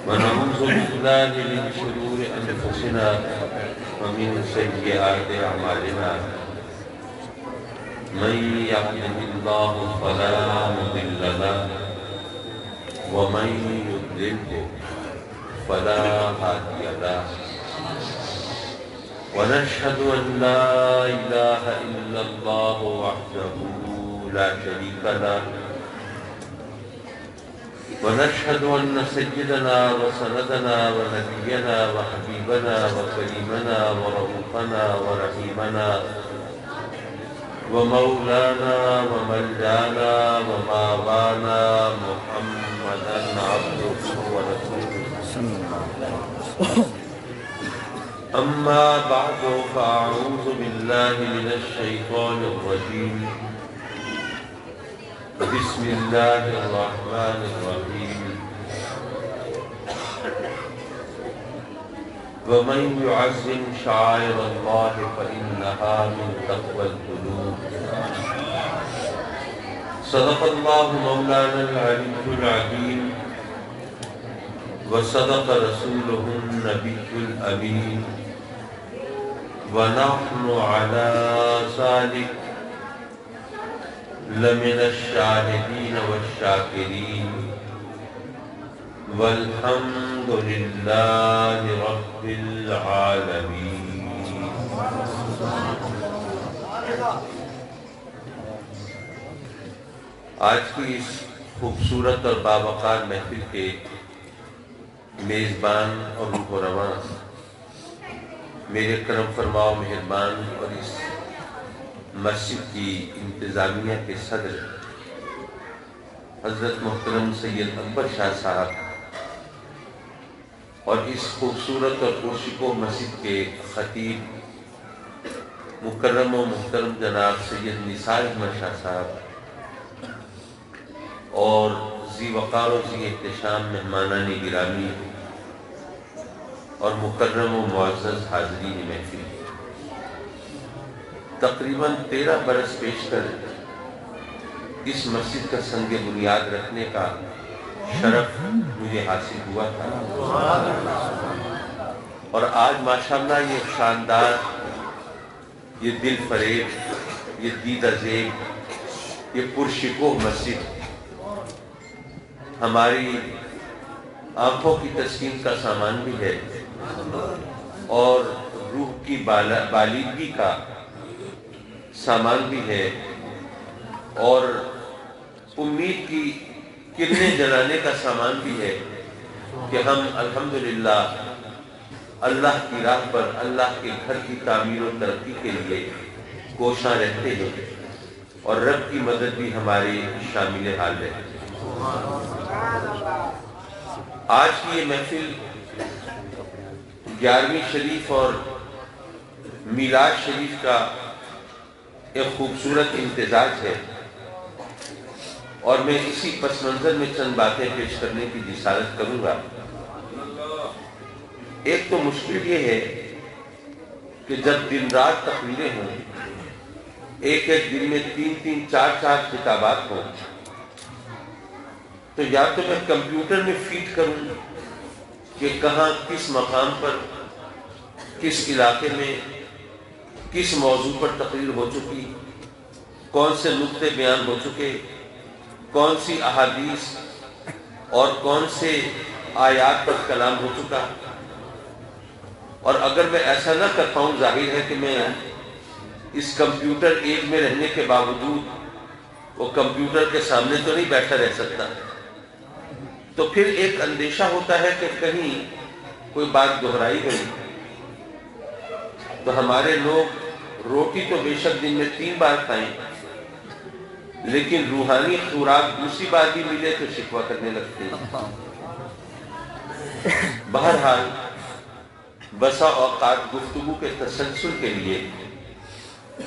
ونعوذ بالله من شرور أنفسنا ومن سيئات أعمالنا من يهده الله فلا مضل له ومن يضلل فلا هادي له ونشهد أن لا إله إلا الله وحده لا شريك له ونشهد أن سيدنا وسندنا ونبينا وحبيبنا وكريمنا ورؤوفنا ورحيمنا ومولانا وملجانا وماوانا محمدا عبده ورسوله أما بعد فأعوذ بالله من الشيطان الرجيم بسم الله الرحمن الرحيم ومن يعظم شعائر الله فإنها من تقوى القلوب صدق الله مولانا العلي العظيم وصدق رسوله النبي الأمين ونحن على ذلك لمن الشاهدين والشاكرين والحمد لله رب العالمين. آج کی اس خوبصورت اور باوقار محفل کے میزبان اور روح و رواں میرے کرم فرما و مہربان اور اس مسجد کی انتظامیہ کے صدر حضرت محترم سید اکبر شاہ صاحب اور اس خوبصورت اور پرشکوہ مسجد کے خطیب مکرم و محترم جناب سید نثار احمد شاہ صاحب اور ذی وقار و ذی احتشام مہمانان گرامی اور مکرم و معزز حاضرین محفل، تقریباً 13 برس پیش کر اس مسجد کا سنگ بنیاد رکھنے کا شرف مجھے حاصل ہوا تھا، اور آج ماشاءاللہ یہ شاندار، یہ دل فریب، یہ دیدہ زیب، یہ پرشکوہ مسجد ہماری آنکھوں کی تسکین کا سامان بھی ہے اور روح کی بالیدگی کا سامان بھی ہے اور امید کی کرنیں جلانے کا سامان بھی ہے کہ ہم الحمدللہ اللہ کی راہ پر اللہ کے گھر کی تعمیر و ترقی کے لیے کوشاں رہتے ہیں اور رب کی مدد بھی ہماری شامل حال ہے۔ آج کی یہ محفل 11ویں شریف اور میلاد شریف کا ایک خوبصورت امتزاج ہے، اور میں اسی پس منظر میں چند باتیں پیش کرنے کی جسارت کروں گا۔ ایک تو مشکل یہ ہے کہ جب دن رات تقریریں ہوں، ایک دن میں 3 4 خطابات ہوں، تو یا تو میں کمپیوٹر میں فیڈ کروں کہ کہاں کس مقام پر کس علاقے میں کس موضوع پر تقریر ہو چکی، کون سے نقطے بیان ہو چکے، کون سی احادیث اور کون سے آیات پر کلام ہو چکا، اور اگر میں ایسا نہ کر پاؤں، ظاہر ہے کہ میں اس کمپیوٹر ایج میں رہنے کے باوجود وہ کمپیوٹر کے سامنے تو نہیں بیٹھا رہ سکتا، تو پھر ایک اندیشہ ہوتا ہے کہ کہیں کوئی بات دہرائی گئی۔ تو ہمارے لوگ روٹی تو بے شک دن میں 3 بار کھائیں، لیکن روحانی خوراک دوسری بار بھی ملے تو شکوہ کرنے لگتے ہیں۔ بہرحال بسا اوقات گفتگو کے تسلسل کے لیے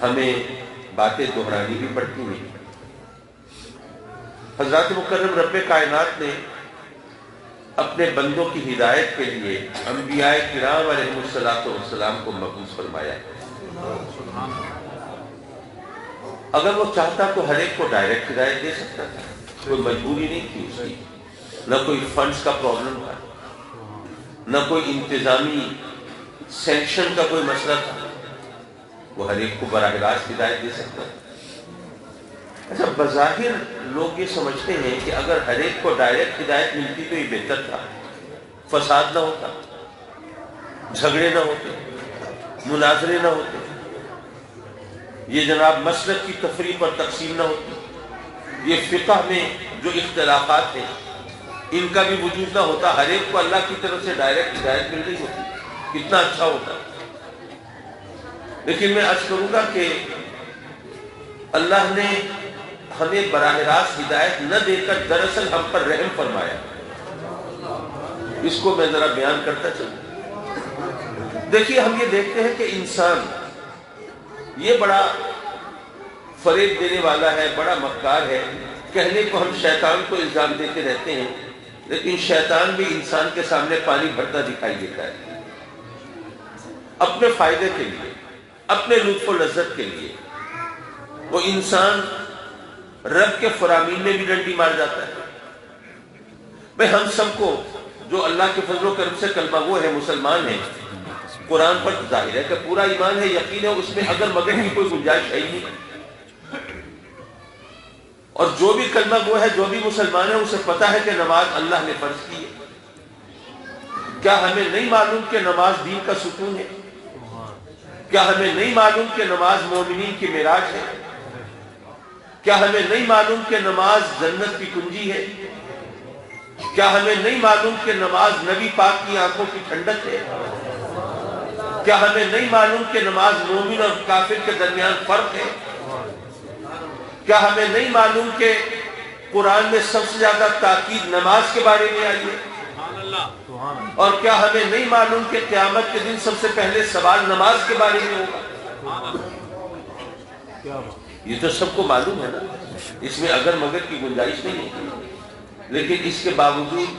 ہمیں باتیں دہرانی بھی پڑتی ہیں۔ حضرات مکرم رب کائنات نے اپنے بندوں کی ہدایت کے لیے انبیاء کرام علیہ السلام کو مبعوث فرمایا۔ اگر وہ چاہتا تو ہر ایک کو ڈائریکٹ ہدایت دے سکتا تھا، کوئی مجبوری نہیں تھی اس کی، نہ کوئی فنڈز کا پرابلم تھا، نہ کوئی انتظامی سینکشن کا کوئی مسئلہ تھا، وہ ہر ایک کو براہ راست ہدایت دے سکتا ہے۔ اچھا، بظاہر لوگ یہ سمجھتے ہیں کہ اگر ہر ایک کو ڈائریکٹ ہدایت ملتی تو یہ بہتر تھا، فساد نہ ہوتا، جھگڑے نہ ہوتے، مناظرے نہ ہوتے، یہ جناب مسلک کی تفریح پر تقسیم نہ ہوتی، یہ فقہ میں جو اختلافات ہیں ان کا بھی وجود نہ ہوتا، ہر ایک کو اللہ کی طرف سے ڈائریکٹ ہدایت مل رہی ہوتی، کتنا اچھا ہوتا۔ لیکن میں عرض کروں گا کہ اللہ نے ہمیں براہ راست ہدایت نہ دے کر دراصل ہم پر رحم فرمایا۔ اس کو میں ذرا بیان کرتا چلوں۔ دیکھیے، ہم یہ دیکھتے ہیں کہ انسان یہ بڑا فریب دینے والا ہے، بڑا مکار ہے، کہنے کو ہم شیطان کو الزام دیتے رہتے ہیں، لیکن شیطان بھی انسان کے سامنے پانی بھرتا دکھائی دیتا ہے، اپنے فائدے کے لیے، اپنے لطف و لذت کے لیے۔ وہ انسان رب کے فرامین میں بھی ڈنڈی مار جاتا ہے۔ بھئی ہم سب کو جو اللہ کے فضل و کرم سے کلمہ وہ ہے، مسلمان ہیں، قرآن پر ظاہر ہے کہ پورا ایمان ہے، یقین ہے، اس میں اگر مگر کی کوئی گنجائش ہے نہیں۔ اور جو بھی کلمہ وہ ہے، جو بھی مسلمان ہے، اسے پتا ہے کہ نماز اللہ نے فرض کی ہے۔ کیا ہمیں نہیں معلوم کہ نماز دین کا ستون ہے؟ کیا ہمیں نہیں معلوم کہ نماز مومنین کی معراج ہے؟ کیا ہمیں نہیں معلوم کہ نماز جنت کی کنجی ہے؟ کیا ہمیں نہیں معلوم کہ نماز نبی پاک کی آنکھوں کی ٹھنڈک ہے؟ کیا ہمیں نہیں معلوم کہ نماز مومن اور کافر کے درمیان فرق ہے؟ کیا ہمیں نہیں معلوم کہ قرآن میں سب سے زیادہ تاکید نماز کے بارے میں آئی ہے؟ اور کیا ہمیں نہیں معلوم کہ قیامت کے دن سب سے پہلے سوال نماز کے بارے میں ہوگا؟ یہ تو سب کو معلوم ہے نا، اس میں اگر مگر کی گنجائش نہیں ہے۔ لیکن اس کے باوجود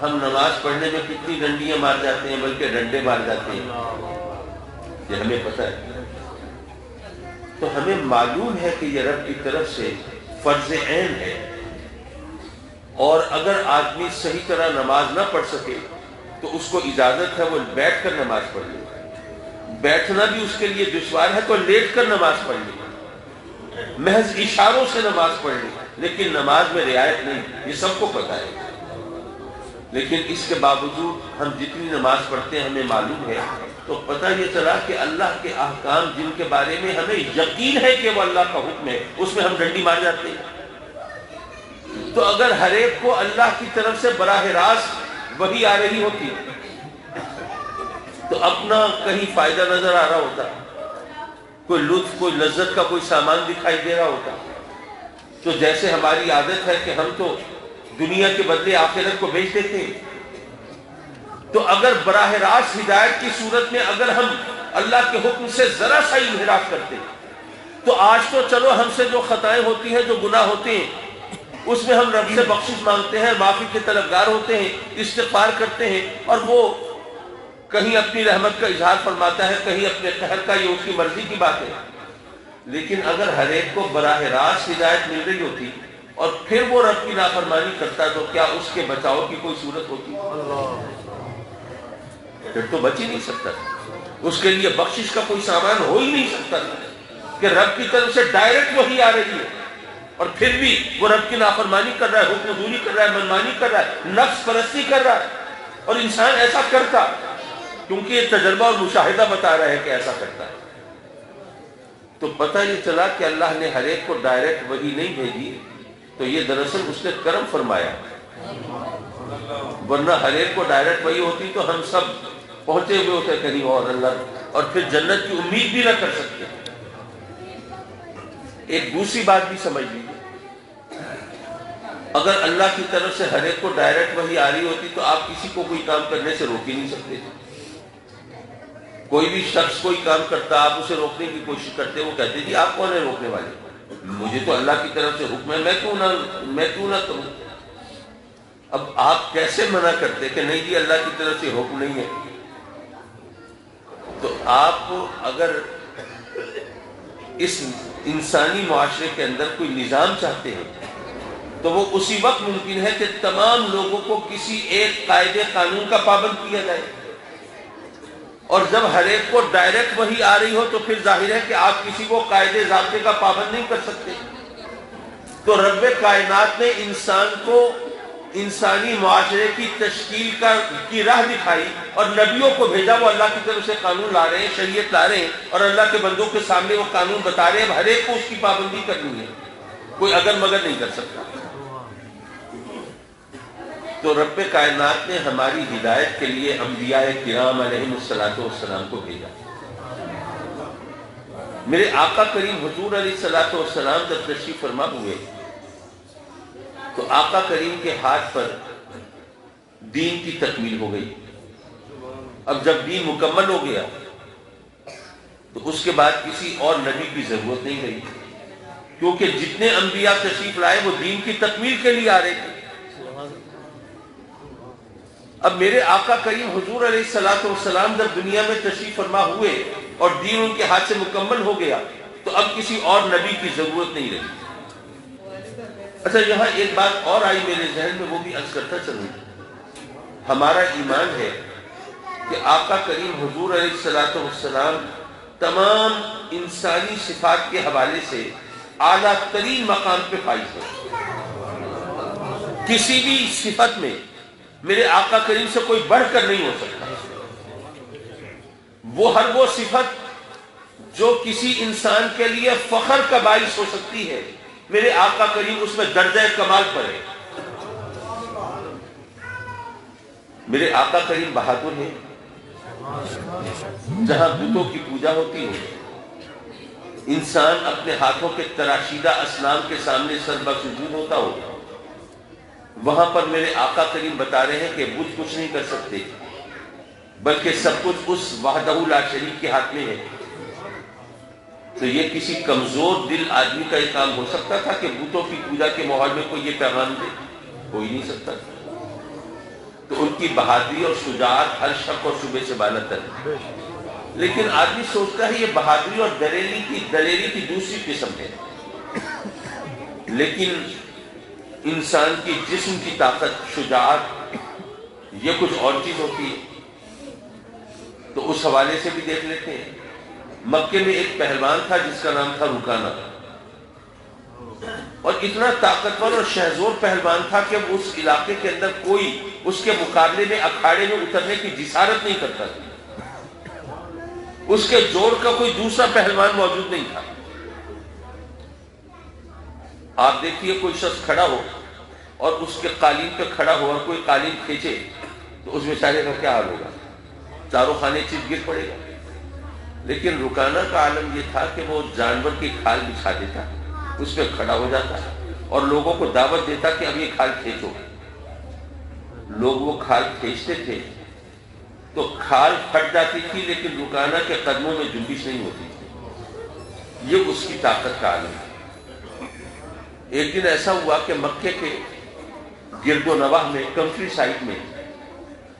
ہم نماز پڑھنے میں کتنی ڈنڈیاں مار جاتے ہیں، بلکہ ڈنڈے مار جاتے ہیں، یہ ہمیں پتہ ہے۔ تو ہمیں معلوم ہے کہ یہ رب کی طرف سے فرض عین ہے، اور اگر آدمی صحیح طرح نماز نہ پڑھ سکے تو اس کو اجازت ہے وہ بیٹھ کر نماز پڑھ لے۔ بیٹھنا بھی اس کے لیے دشوار ہے تو لیٹ کر نماز پڑھ لے، محض اشاروں سے نماز پڑھ لے، لیکن نماز میں رعایت نہیں، یہ سب کو پتہ ہے۔ لیکن اس کے باوجود ہم جتنی نماز پڑھتے ہیں ہمیں معلوم ہے، تو پتہ یہ چلا کہ اللہ کے احکام جن کے بارے میں ہمیں یقین ہے کہ وہ اللہ کا حکم ہے، اس میں ہم ڈنڈی مار جاتے ہیں۔ تو اگر ہر ایک کو اللہ کی طرف سے براہ راست وحی آ رہی ہوتی تو اپنا کہیں فائدہ نظر آ رہا ہوتا، کوئی لطف، کوئی لذت کا کوئی سامان دکھائی دے رہا ہوتا، تو جیسے ہماری عادت ہے کہ ہم تو دنیا کے بدلے آخرت کو بیچ دیتے ہیں، تو اگر براہ راست ہدایت کی صورت میں اگر ہم اللہ کے حکم سے ذرا سا انحراف کرتے تو آج تو چلو ہم سے جو خطائیں ہوتی ہیں، جو گناہ ہوتے ہیں، اس میں ہم رب سے بخشش مانگتے ہیں، معافی کے طلبگار ہوتے ہیں، استغفار کرتے ہیں، اور وہ کہیں اپنی رحمت کا اظہار فرماتا ہے، کہیں اپنے قہر کا، یہ اس کی مرضی کی بات ہے۔ لیکن اگر ہر ایک کو براہ راست ہدایت مل رہی ہوتی اور پھر وہ رب کی نافرمانی کرتا تو کیا اس کے بچاؤ کی کوئی صورت ہوتی؟ پھر تو بچ ہی نہیں سکتا، اس کے لیے بخشش کا کوئی سامان ہو ہی نہیں سکتا کہ رب کی طرف سے ڈائریکٹ وحی آ رہی ہے اور پھر بھی وہ رب کی نافرمانی کر رہا ہے، حکم دوری کر رہا ہے، منمانی کر رہا ہے، نفس پرستی کر رہا ہے۔ اور انسان ایسا کرتا کیونکہ یہ تجربہ اور مشاہدہ بتا رہا ہے کہ ایسا کرتا ہے۔ تو پتہ یہ چلا کہ اللہ نے ہر ایک کو ڈائریکٹ وحی نہیں بھیجی، تو یہ دراصل اس نے کرم فرمایا، ورنہ ہر ایک کو ڈائریکٹ وحی ہوتی تو ہم سب پہنچے ہوئے ہوتے کہیں اور پھر جنت کی امید بھی نہ کر سکتے۔ ایک دوسری بات بھی سمجھ لیجیے، اگر اللہ کی طرف سے ہر ایک کو ڈائریکٹ وحی آ رہی ہوتی تو آپ کسی کو کوئی کام کرنے سے روک ہی نہیں سکتے تھے۔ کوئی بھی شخص کوئی کام کرتا، آپ اسے روکنے کی کوشش کرتے، وہ کہتے جی آپ کون ہیں روکنے والے، مجھے تو اللہ کی طرف سے حکم ہے، میں کیوں نہ کروں۔ اب آپ کیسے منع کرتے کہ نہیں جی اللہ کی طرف سے حکم نہیں ہے؟ تو آپ اگر اس انسانی معاشرے کے اندر کوئی نظام چاہتے ہیں تو وہ اسی وقت ممکن ہے کہ تمام لوگوں کو کسی ایک قاعدے قانون کا پابند کیا جائے، اور جب ہر ایک کو ڈائریکٹ وحی آ رہی ہو تو پھر ظاہر ہے کہ آپ کسی کو قاعدے ضابطے کا پابند نہیں کر سکتے۔ تو رب کائنات نے انسان کو انسانی معاشرے کی تشکیل کی راہ دکھائی، اور نبیوں کو بھیجا، وہ اللہ کی طرف سے قانون لا رہے ہیں، شریعت لا رہے ہیں، اور اللہ کے بندوں کے سامنے وہ قانون بتا رہے ہیں، ہر ایک کو اس کی پابندی کرنی ہے، کوئی اگر مگر نہیں کر سکتا۔ تو رب کائنات نے ہماری ہدایت کے لیے انبیاء کرام علیہم السلام کو بھیجا۔ میرے آقا کریم حضور علیہ السلام جب تشریف فرما ہوئے تو آقا کریم کے ہاتھ پر دین کی تکمیل ہو گئی۔ اب جب دین مکمل ہو گیا تو اس کے بعد کسی اور نبی کی ضرورت نہیں رہی، کیونکہ جتنے انبیاء تشریف لائے وہ دین کی تکمیل کے لیے آ رہے تھے۔ اب میرے آقا کریم حضور علیہ السلام جب دنیا میں تشریف فرما ہوئے اور دین ان کے ہاتھ سے مکمل ہو گیا تو اب کسی اور نبی کی ضرورت نہیں رہی۔ اچھا، یہاں ایک بات اور آئی میرے ذہن میں، وہ بھی عرض کرتا چلوں۔ ہمارا ایمان ہے کہ آقا کریم حضور علیہ السلام تمام انسانی صفات کے حوالے سے اعلیٰ ترین مقام پہ فائز ہے۔ کسی بھی صفت میں میرے آقا کریم سے کوئی بڑھ کر نہیں ہو سکتا۔ وہ صفت جو کسی انسان کے لیے فخر کا باعث ہو سکتی ہے، میرے آقا کریم اس میں درجہ کمال پر ہے۔ میرے آقا کریم بہادر ہیں، جہاں بتوں کی پوجا ہوتی ہے، انسان اپنے ہاتھوں کے تراشیدہ اصنام کے سامنے سر بسجود ہوتا ہو، وہاں پر میرے آقا کریم بتا رہے ہیں کہ بت کچھ نہیں کر سکتے، بلکہ سب کچھ اس وحدہ لا شریک کے ہاتھ میں ہے۔ تو یہ کسی کمزور دل آدمی کا یہ کام ہو سکتا تھا کہ بتوں کی پوجا کے ماحول میں کوئی یہ پیغام دے؟ کوئی نہیں سکتا تھا۔ تو ان کی بہادری اور شجاعت ہر شک اور شبے سے بالاتر ہے۔ لیکن آدمی سوچتا ہے یہ بہادری اور دلیری کی دوسری قسم ہے، لیکن انسان کی جسم کی طاقت، شجاعت، یہ کچھ اور چیز ہوتی ہے۔ تو اس حوالے سے بھی دیکھ لیتے ہیں۔ مکے میں ایک پہلوان تھا جس کا نام تھا رکانہ، اور اتنا طاقتور اور شہزور پہلوان تھا کہ اس علاقے کے اندر کوئی اس کے مقابلے میں اکھاڑے میں اترنے کی جسارت نہیں کرتا تھا۔ اس کے جوڑ کا کوئی دوسرا پہلوان موجود نہیں تھا۔ آپ دیکھیے کوئی شخص کھڑا ہو اور اس کے قالین پہ کھڑا ہو اور کوئی قالین کھینچے تو اس بیچارے کا کیا حال ہوگا؟ چاروں خانے چیز گر پڑے گا۔ لیکن رکانہ کا عالم یہ تھا کہ وہ جانور کی کھال بچھا دیتا، اس پہ کھڑا ہو جاتا اور لوگوں کو دعوت دیتا کہ اب یہ کھال کھینچو۔ لوگ وہ کھال کھینچتے تھے تو کھال پھٹ جاتی تھی، لیکن رکانہ کے قدموں میں جنبش نہیں ہوتی تھی۔ یہ اس کی طاقت کا عالم ہے۔ ایک دن ایسا ہوا کہ مکے کے گرد و نواح میں، کنٹری سائٹ میں،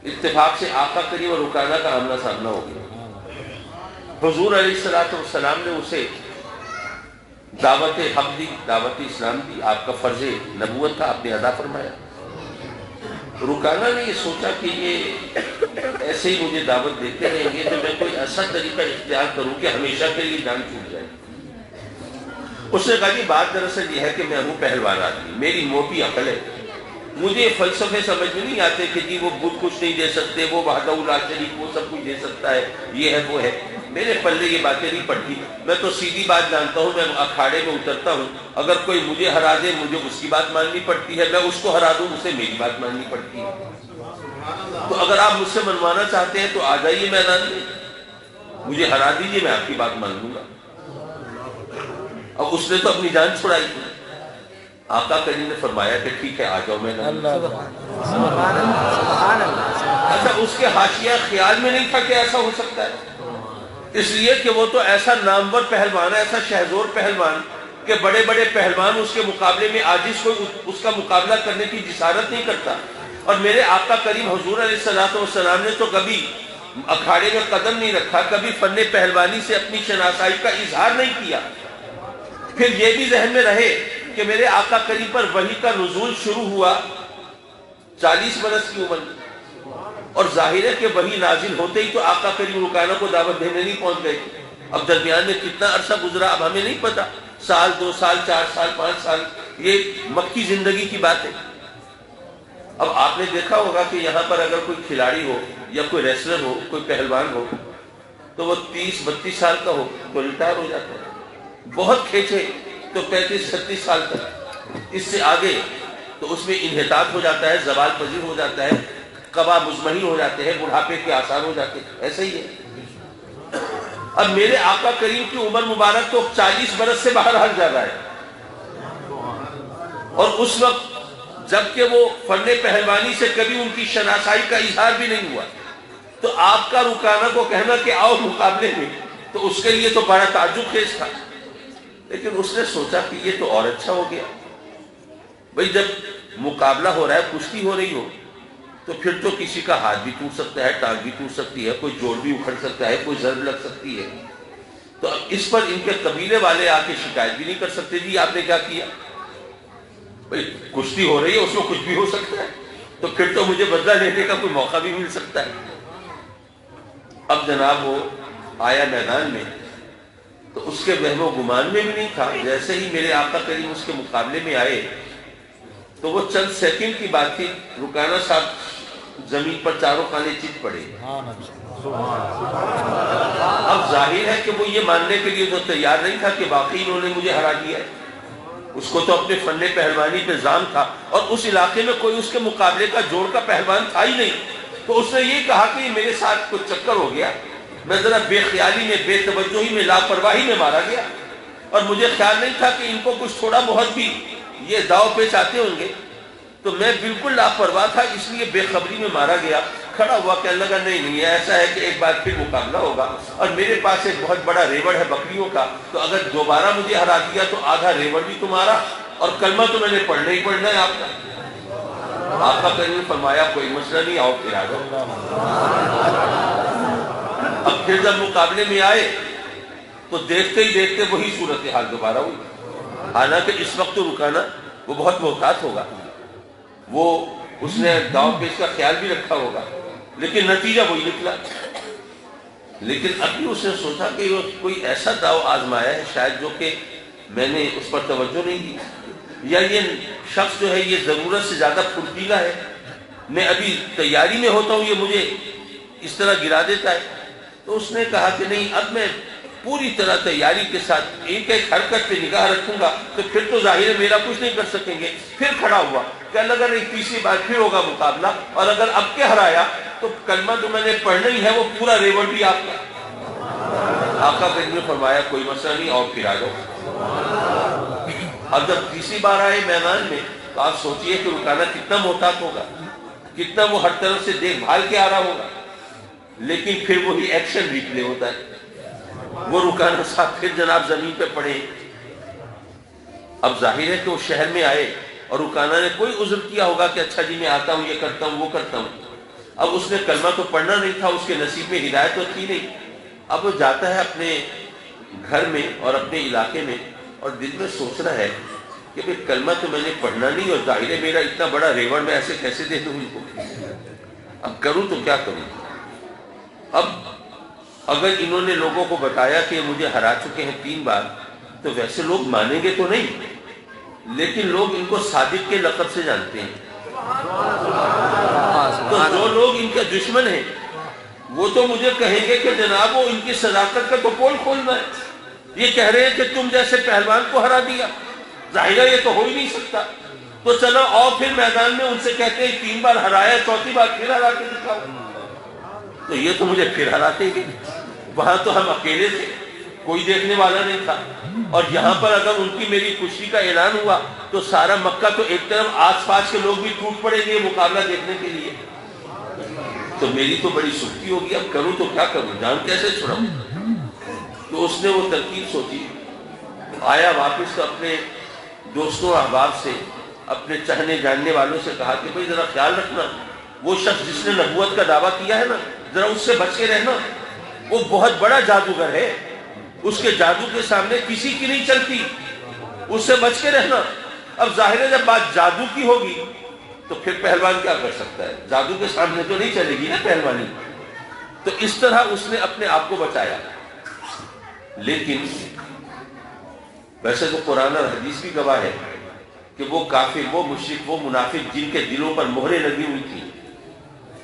اتفاق سے آقا کریم اور رکانہ کا آمنا سامنا ہو گیا۔ حضور علیہ السلام نے اسے دعوت حق دی، دعوت اسلام دی، آپ کا فرض نبوت تھا، آپ نے ادا فرمایا۔ رکانہ نے یہ سوچا کہ یہ ایسے ہی مجھے دعوت دیتے رہیں گے تو میں کوئی ایسا طریقہ اختیار کروں کہ ہمیشہ کے لیے جان چھوٹ جائے۔ اس نے کہا کہ بات دراصل یہ ہے کہ میں ہوں پہلوان آدمی، میری موٹی عقل ہے، مجھے فلسفے سمجھ میں نہیں آتے کہ جی وہ بت کچھ نہیں دے سکتے، وہ وحدہ لا شریک وہ سب کچھ دے سکتا ہے، یہ ہے وہ ہے، میرے پلے یہ باتیں نہیں پڑتی۔ میں تو سیدھی بات جانتا ہوں، میں اکھاڑے میں اترتا ہوں، اگر کوئی مجھے ہرا دے مجھے اس کی بات ماننی پڑتی ہے، میں اس کو ہرا دوں اسے میری بات ماننی پڑتی ہے۔ تو اگر آپ مجھ سے منوانا چاہتے ہیں تو آ جائیے میدان میں، مجھے ہرا دیجیے، میں آپ کی بات مان لوں گا۔ اب اس نے تو اپنی جان چھڑائی تھی۔ آقا کریم نے فرمایا کہ ٹھیک ہے آ جاؤ میدان میں۔ اچھا، اس کے حاشیہ خیال میں نہیں تھا کہ ایسا ہو سکتا ہے، اس لیے کہ وہ تو ایسا نامور پہلوان ہے، ایسا شہزور پہلوان کہ بڑے بڑے پہلوان اس کے مقابلے میں عاجز، کوئی اس کا مقابلہ کرنے کی جسارت نہیں کرتا۔ اور میرے آقا کریم حضور علیہ السلام نے تو کبھی اکھاڑے میں قدم نہیں رکھا، کبھی فن پہلوانی سے اپنی شناسائی کا اظہار نہیں کیا۔ پھر یہ بھی ذہن میں رہے کہ میرے آقا کریم پر وحی کا نزول شروع ہوا 40 برس کی عمر میں، اور ظاہر ہے کہ وحی نازل ہوتے ہی تو آقا کریم رکانہ کو دعوت دینے نہیں پہنچ گئے۔ اب درمیان میں کتنا عرصہ گزرا اب ہمیں نہیں پتا، سال 2 سال 4 سال 5 سال، یہ مکی زندگی کی بات ہے۔ اب آپ نے دیکھا ہوگا کہ یہاں پر اگر کوئی کھلاڑی ہو یا کوئی ریسلر ہو، کوئی پہلوان ہو، تو وہ 30-32 سال کا ہو تو ریٹائر ہو جاتا ہے، بہت کھینچے تو 35-36 سال تک، اس سے آگے تو اس میں انحطاط ہو جاتا ہے، زوال پذیر ہو جاتا ہے، قبا مزمحل ہو جاتے ہیں، بڑھاپے کے آثار ہو جاتے ہیں، ایسا ہی ہے۔ اب میرے آقا کریم کی عمر مبارک تو 40 برس سے باہر حال جا رہا ہے، اور اس وقت جبکہ وہ فن پہلوانی سے کبھی ان کی شناسائی کا اظہار بھی نہیں ہوا، تو آپ کا رکانہ کو کہنا کہ آؤ مقابلے میں، تو اس کے لیے تو بڑا تعجب خیز تھا۔ لیکن اس نے سوچا کہ یہ تو اور اچھا ہو گیا، بھئی جب مقابلہ ہو رہا ہے، کشتی ہو رہی ہو، تو پھر تو کسی کا ہاتھ بھی ٹوٹ سکتا ہے، ٹانگ بھی ٹوٹ سکتی ہے، کوئی جوڑ بھی اکھڑ سکتا ہے، کوئی ضرب لگ سکتی ہے، تو اب اس پر ان کے قبیلے والے آ کے شکایت بھی نہیں کر سکتے جی آپ نے کیا کیا، بھئی کشتی ہو رہی ہے، اس میں کچھ بھی ہو سکتا ہے، تو پھر تو مجھے بدلہ لینے کا کوئی موقع بھی مل سکتا ہے۔ اب جناب وہ آیا میدان میں، تو اس کے وہم و گمان میں بھی نہیں تھا، جیسے ہی میرے آقا کریم اس کے مقابلے میں آئے تو وہ چند سیکنڈ کی بات تھی، رکانہ صاحب زمین پر چاروں خانے چت پڑے۔ اب ظاہر ہے کہ وہ یہ ماننے کے لیے تو تیار نہیں تھا کہ واقعی انہوں نے مجھے ہرا دیا ہے، اس کو تو اپنے فن پہلوانی پہ زام تھا، اور اس علاقے میں کوئی اس کے مقابلے کا جوڑ کا پہلوان تھا ہی نہیں، تو اس نے یہ کہا کہ میرے ساتھ کچھ چکر ہو گیا، میں ذرا بے خیالی میں، بے توجہی میں، لاپرواہی میں مارا گیا، اور مجھے خیال نہیں تھا کہ ان کو کچھ تھوڑا بہت بھی یہ داؤ پیچ آتے ہوں گے، تو میں بالکل لاپرواہ تھا، اس لیے بے خبری میں مارا گیا۔ کھڑا ہوا کہنے لگا نہیں ایسا ہے کہ ایک بار پھر مقابلہ ہوگا، اور میرے پاس ایک بہت بڑا ریوڑ ہے بکریوں کا، تو اگر دوبارہ مجھے ہرا دیا تو آدھا ریوڑ بھی تمہارا، اور کلمہ تو میں نے پڑھنا ہی پڑھنا ہے آپ کا۔ آقا کریم نے فرمایا کوئی مسئلہ نہیں، آؤ پھر آ جاؤ۔ اب پھر جب مقابلے میں آئے تو دیکھتے ہی دیکھتے وہی صورتحال دوبارہ ہوئی، حالانکہ اس وقت تو رکانہ وہ بہت محتاط ہوگا، وہ اس نے داؤ پیچ کا خیال بھی رکھا ہوگا، لیکن نتیجہ وہی نکلا۔ لیکن ابھی اس نے سوچا کہ کوئی ایسا داؤ آزمایا ہے شاید جو کہ میں نے اس پر توجہ نہیں دی، یا یہ شخص جو ہے یہ ضرورت سے زیادہ پھرتیلا ہے، میں ابھی تیاری میں ہوتا ہوں یہ مجھے اس طرح گرا دیتا ہے۔ تو اس نے کہا کہ نہیں، اب میں پوری طرح تیاری کے ساتھ ایک ایک حرکت پہ نگاہ رکھوں گا، تو پھر تو ظاہر ہے میرا کچھ نہیں کر سکیں گے۔ پھر کھڑا ہوا، کہنے لگا نہیں تیسری بار پھر ہوگا مقابلہ، اور اگر اب کے ہرایا تو کلمہ تو میں نے پڑھنا ہی ہے، وہ پورا ریوڑ بھی آپ کا۔ آقا کریم نے فرمایا کوئی مسئلہ نہیں، اور پھر آ جاؤ۔ اب جب تیسری بار آئے میدان میں تو آپ سوچئے کہ رکانہ کتنا محتاط ہوگا، کتنا وہ ہر طرف سے دیکھ بھال کے آ رہا ہوگا، لیکن پھر وہی ایکشن ریپلے ہوتا ہے۔ وہ رکانہ صاحب پھر جناب زمین پہ پڑے۔ اب ظاہر ہے کہ وہ شہر میں آئے اور رکانہ نے کوئی عذر کیا ہوگا کہ اچھا جی میں آتا ہوں، یہ کرتا ہوں، وہ کرتا ہوں۔ اب اس نے کلمہ تو پڑھنا نہیں تھا، اس کے نصیب میں ہدایت تو تھی نہیں۔ اب وہ جاتا ہے اپنے گھر میں اور اپنے علاقے میں، اور دل میں سوچ رہا ہے کہ بھئی کلمہ تو میں نے پڑھنا نہیں، اور ظاہر ہے میرا اتنا بڑا ریوڑ میں ایسے کیسے دے دوں ان کو، اب کروں تو کیا کروں۔ اب اگر انہوں نے لوگوں کو بتایا کہ مجھے ہرا چکے ہیں 3 بار، تو ویسے لوگ مانیں گے تو نہیں، لیکن لوگ ان کو صادق کے لقب سے جانتے ہیں، تو جو لوگ ان کے دشمن ہیں وہ تو مجھے کہیں گے کہ جناب وہ ان کی صداقت کا تو پول کھولنا ہے، یہ کہہ رہے ہیں کہ تم جیسے پہلوان کو ہرا دیا، ظاہر ہے یہ تو ہو ہی نہیں سکتا، تو چلو اور پھر میدان میں ان سے کہتے ہیں 3 بار ہرایا، 4تھی بار پھر ہرا کے دکھاؤ، تو یہ تو مجھے پھر ہراتے گے۔ وہاں تو ہم اکیلے تھے، کوئی دیکھنے والا نہیں تھا، اور یہاں پر اگر ان کی میری خوشی کا اعلان ہوا تو سارا مکہ تو ایک طرف آس پاس کے لوگ بھی ٹوٹ پڑیں گے مقابلہ دیکھنے کے لیے، تو میری تو بڑی سستی ہوگی، اب کروں تو کیا کروں، جان کیسے چھڑاؤں۔ تو اس نے وہ ترکیب سوچی، آیا واپس تو اپنے دوستوں احباب سے، اپنے چاہنے جاننے والوں سے کہا کہ بھئی ذرا خیال رکھنا، وہ شخص جس نے نبوت کا دعویٰ کیا ہے نا، ذرا اس سے بچ کے رہنا، وہ بہت بڑا جادوگر ہے، اس کے جادو کے سامنے کسی کی نہیں چلتی، اس سے بچ کے رہنا۔ اب ظاہر ہے جب بات جادو کی ہوگی تو پھر پہلوان کیا کر سکتا ہے؟ جادو کے سامنے تو نہیں چلے گی نا پہلوانی. تو اس طرح اس نے اپنے آپ کو بچایا. لیکن ویسے تو قرآن اور حدیث بھی گواہ ہے کہ وہ کافر، وہ مشرک، وہ منافق جن کے دلوں پر مہریں لگی ہوئی تھی،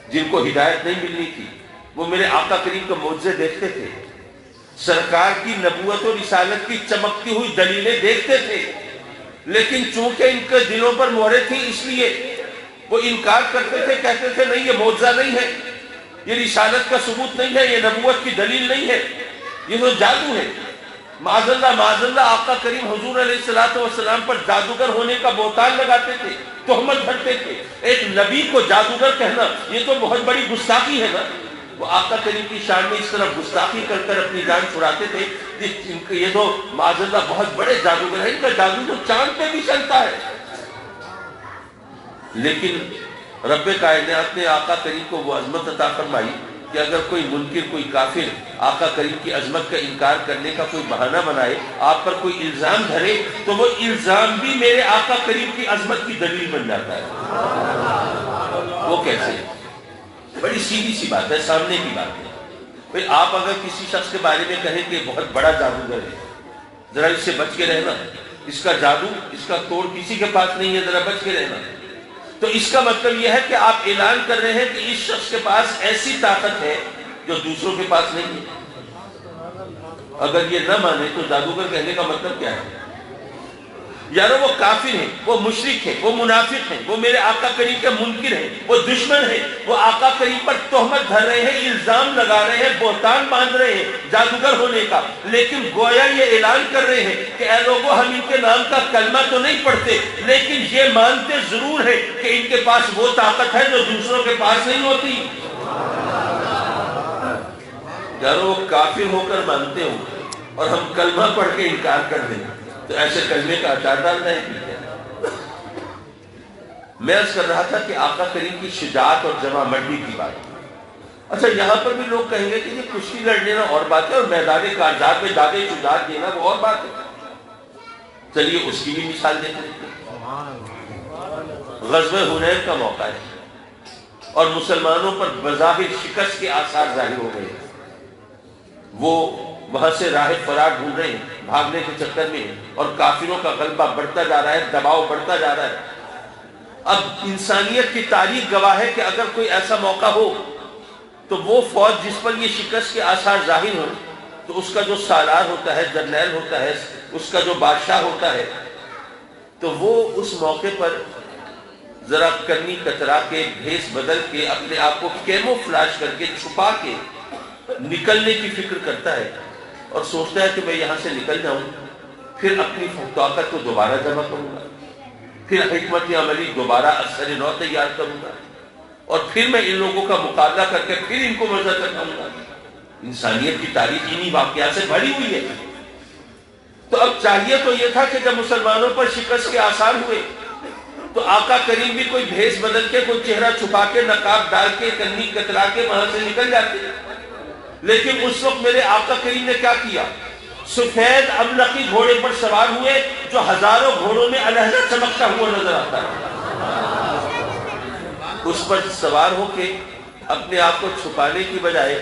جن کو ہدایت نہیں ملنی تھی، وہ میرے آقا کریم کے معجزے دیکھتے تھے، سرکار کی نبوت اور رسالت کی چمکتی ہوئی دلیلیں دیکھتے تھے، لیکن چونکہ ان کے دلوں پر مہریں تھیں اس لیے وہ انکار کرتے تھے، کہتے تھے نہیں یہ معجزہ نہیں ہے، یہ رسالت کا ثبوت نہیں ہے، یہ نبوت کی دلیل نہیں ہے، یہ تو جادو ہے. معاذ اللہ آقا کریم حضور علیہ السلام پر جادوگر ہونے کا بہتان لگاتے تھے، تہمت بھرتے تھے. ایک نبی کو جادوگر کہنا یہ تو بہت بڑی گستاخی ہے نا. وہ آقا کریم کی شان میں اس طرح گستاخی کر کر اپنی جان چھڑاتے تھے. یہ تو معاذ اللہ بہت بڑے جادوگر ہیں، ان کا جادو تو چاند پہ بھی چلتا ہے. لیکن رب کائنات نے آقا کریم کو وہ عظمت عطا فرمائی کہ اگر کوئی منکر، کوئی کافر آقا کریم کی عظمت کا انکار کرنے کا کوئی بہانہ بنائے، آپ پر کوئی الزام دھرے، تو وہ الزام بھی میرے آقا کریم کی عظمت کی دلیل بن جاتا ہے. وہ کیسے؟ بڑی سیدھی سی بات ہے، سامنے کی بات ہے. بھئی آپ اگر کسی شخص کے بارے میں کہیں کہ بہت بڑا جادوگر ہے، ذرا اس سے بچ کے رہنا، اس کا جادو، اس کا توڑ کسی کے پاس نہیں ہے، ذرا بچ کے رہنا، تو اس کا مطلب یہ ہے کہ آپ اعلان کر رہے ہیں کہ اس شخص کے پاس ایسی طاقت ہے جو دوسروں کے پاس نہیں ہے. اگر یہ نہ مانے تو جادوگر کہنے کا مطلب کیا ہے؟ یارو وہ کافر ہیں، وہ مشرک ہیں، وہ منافق ہیں، وہ میرے آقا کریم کے منکر ہیں، وہ دشمن ہیں، وہ آقا کریم پر تہمت دھر رہے ہیں، الزام لگا رہے ہیں، بہتان باندھ رہے ہیں جادوگر ہونے کا، لیکن گویا یہ اعلان کر رہے ہیں کہ اے لوگو ہم ان کے نام کا کلمہ تو نہیں پڑھتے، لیکن یہ مانتے ضرور ہیں کہ ان کے پاس وہ طاقت ہے جو دوسروں کے پاس نہیں ہوتی. یارو وہ کافر ہو کر مانتے ہوں اور ہم کلمہ پڑھ کے انکار کر دیں تو ایسے کلمے کا اچار ڈالنا ہے. میں عرض کر رہا تھا کہ آقا کریم کی شجاعت اور جمع مردی کی بات. اچھا یہاں پر بھی لوگ کہیں گے کہ یہ کشتی لڑنے نا اور بات ہے اور میدان کارزات میں زیادہ شجاعت دینا وہ اور بات ہے. چلیے اس کی بھی مثال دیتے ہیں. غزوہ حنین کا موقع ہے اور مسلمانوں پر بظاہر شکست کے آثار ظاہر ہو گئے. وہ وہاں سے راہ فرار ڈھونڈ رہے ہیں، بھاگنے کے چکر میں، اور کافروں کا غلبہ بڑھتا جا رہا ہے، دباؤ بڑھتا جا رہا ہے. اب انسانیت کی تاریخ گواہ ہے کہ اگر کوئی ایسا موقع ہو تو وہ فوج جس پر یہ شکست کے آثار ظاہر ہوں تو اس کا جو سالار ہوتا ہے، جرنیل ہوتا ہے، اس کا جو بادشاہ ہوتا ہے، تو وہ اس موقع پر ذرا کرنی کترا کے، بھیس بدل کے، اپنے آپ کو کیمو فلاش کر کے، چھپا کے نکلنے کی فکر کرتا ہے اور سوچتا ہے کہ میں یہاں سے نکل جاؤں، پھر اپنی طاقت کو دوبارہ جمع کروں گا، پھر حکمت عملی دوبارہ اثر نو تیار کروں گا، اور پھر میں ان لوگوں کا مقابلہ کر کے پھر ان کو مزہ کرواؤں گا. انسانیت کی تاریخ انہی واقعات سے بھری ہوئی ہے. تو اب چاہیے تو یہ تھا کہ جب مسلمانوں پر شکست کے آثار ہوئے تو آقا کریم بھی کوئی بھیس بدل کے، کوئی چہرہ چھپا کے، نقاب ڈال کے، کنی کترا کے وہاں سے نکل جاتے. لیکن اس وقت میرے آقا کریم نے کیا کیا؟ سفید املقی گھوڑے پر سوار ہوئے جو ہزاروں گھوڑوں میں علیحدہ چمکتا ہوا نظر آتا ہے. اس پر سوار ہو کے اپنے آپ کو چھپانے کی بجائے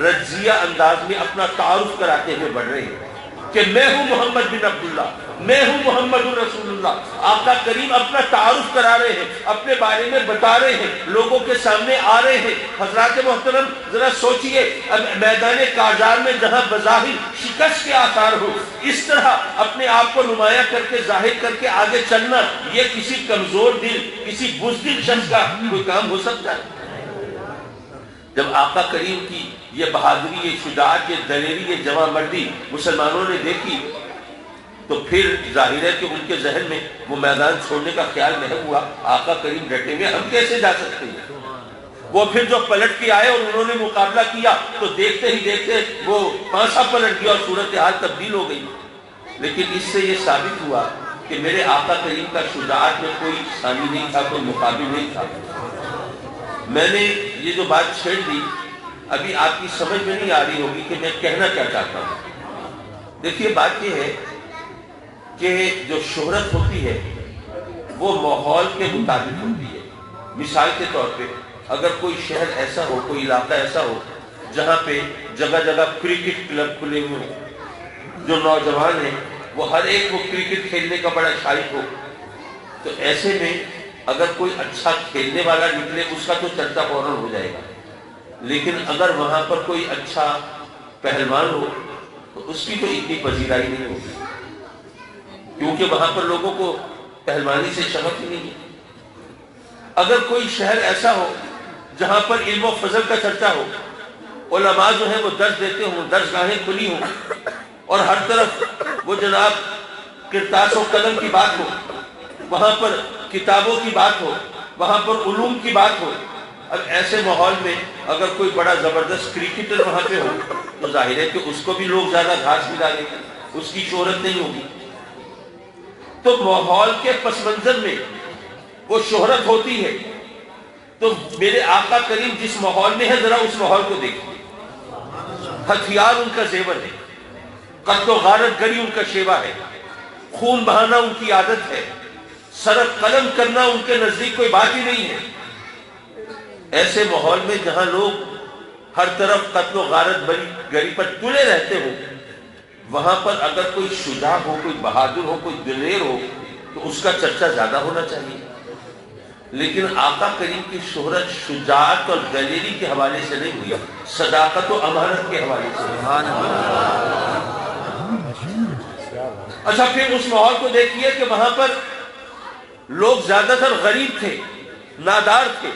رجزیہ انداز میں اپنا تعارف کراتے ہوئے بڑھ رہے ہیں کہ میں ہوں محمد بن عبداللہ، میں ہوں محمد رسول اللہ. آقا کریم اپنا تعارف کرا رہے ہیں، اپنے بارے میں بتا رہے ہیں، لوگوں کے سامنے آ رہے ہیں. حضرات محترم ذرا سوچئے، اب میدان کارزار میں جہاں بظاہر شکست کے آثار ہو، اس طرح اپنے آپ کو نمایاں کر کے، ظاہر کر کے آگے چلنا، یہ کسی کمزور دل، کسی بزدل شخص کا کوئی کام ہو سکتا ہے؟ جب آقا کریم کی یہ بہادری، یہ شجاعت، یہ دلیری، یہ جمع مردی مسلمانوں نے دیکھی تو پھر ظاہر ہے کہ ان کے ذہن میں وہ میدان چھوڑنے کا خیال نہیں ہوا. آقا کریم ڈٹیں گے، ہم کیسے جا سکتے ہیں؟ وہ پھر جو پلٹ کے آئے اور انہوں نے مقابلہ کیا تو دیکھتے ہی دیکھتے وہ پانسا پلٹ گیا اور صورتحال تبدیل ہو گئی. لیکن اس سے یہ ثابت ہوا کہ میرے آقا کریم کا شجاعت میں کوئی ثانی نہیں تھا، کوئی مقابل نہیں تھا. میں نے یہ جو بات چھیڑ دی ابھی آپ کی سمجھ میں نہیں آ رہی ہوگی کہ میں کہنا کیا چاہتا ہوں. دیکھیے بات یہ ہے کہ جو شہرت ہوتی ہے وہ ماحول کے مطابق ہوتی ہے۔ مثال کے طور پہ اگر کوئی شہر ایسا ہو، کوئی علاقہ ایسا ہو جہاں پہ جگہ جگہ کرکٹ کلب کھلے ہوئے ہوں، جو نوجوان ہیں وہ ہر ایک وہ کرکٹ کھیلنے کا بڑا شائق ہو، تو ایسے میں اگر کوئی اچھا کھیلنے والا نکلے اس کا تو چرچا فوراً ہو جائے گا، لیکن اگر وہاں پر کوئی اچھا پہلوان ہو تو اس کی تو اتنی پذیرائی نہیں ہوگی، کیونکہ وہاں پر لوگوں کو پہلوانی سے شغف ہی نہیں ہے۔ اگر کوئی شہر ایسا ہو جہاں پر علم و فضل کا چرچا ہو، علماء جو ہیں وہ درس دیتے ہوں، درس گاہیں کھلی ہوں اور ہر طرف وہ جناب کرتاس و قلم کی بات ہو، وہاں پر کتابوں کی بات ہو، وہاں پر علوم کی بات ہو، اب ایسے ماحول میں اگر کوئی بڑا زبردست کرکٹر وہاں پہ ہو تو ظاہر ہے کہ اس کو بھی لوگ زیادہ گھاس بھی ڈالیں گے، اس کی شہرت نہیں ہوگی۔ تو ماحول کے پس منظر میں وہ شہرت ہوتی ہے، تو میرے آقا کریم جس ماحول میں ہے ذرا اس ماحول کو دیکھیں، ہتھیار ان کا زیور ہے، قتل و غارت گری ان کا شیوا ہے، خون بہانا ان کی عادت ہے، سرق قلم کرنا ان کے نزدیک کوئی بات ہی نہیں ہے۔ ایسے ماحول میں جہاں لوگ ہر طرف قتل و غارت گری پر تلے رہتے ہو، وہاں پر اگر کوئی شجاع ہو، کوئی بہادر ہو، کوئی دلیر ہو تو اس کا چرچا زیادہ ہونا چاہیے۔ لیکن آقا کریم کی شہرت شجاعت اور دلیری کے حوالے سے نہیں ہوئی، صداقت و امانت کے حوالے سے۔ اچھا پھر اس ماحول کو دیکھیے کہ وہاں پر لوگ زیادہ تر غریب تھے، نادار تھے،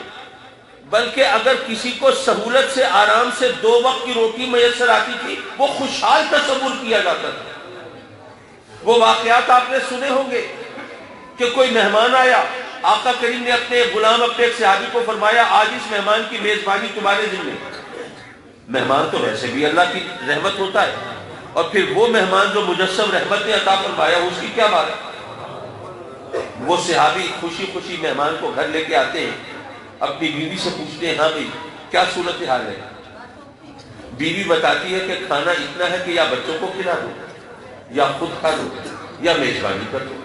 بلکہ اگر کسی کو سہولت سے آرام سے 2 وقت کی روٹی میسر آتی تھی وہ خوشحال تصور کیا جاتا تھا۔ وہ واقعات آپ نے سنے ہوں گے کہ کوئی مہمان آیا، آقا کریم نے اپنے غلام اپنے ایک صحابی کو فرمایا آج اس مہمان کی میزبانی تمہارے ذمہ۔ مہمان تو ویسے بھی اللہ کی رحمت ہوتا ہے، اور پھر وہ مہمان جو مجسم رحمت نے عطا فرمایا اس کی کیا بات ہے۔ وہ صحابی خوشی خوشی مہمان کو گھر لے کے آتے ہیں، اپنی بیوی سے پوچھتے ہیں ہاں بھائی کیا صورتحال ہے۔ بیوی بتاتی ہے کہ کھانا اتنا ہے کہ یا بچوں کو کھلا دو، یا خود کھا لو، یا میزبانی کر دو۔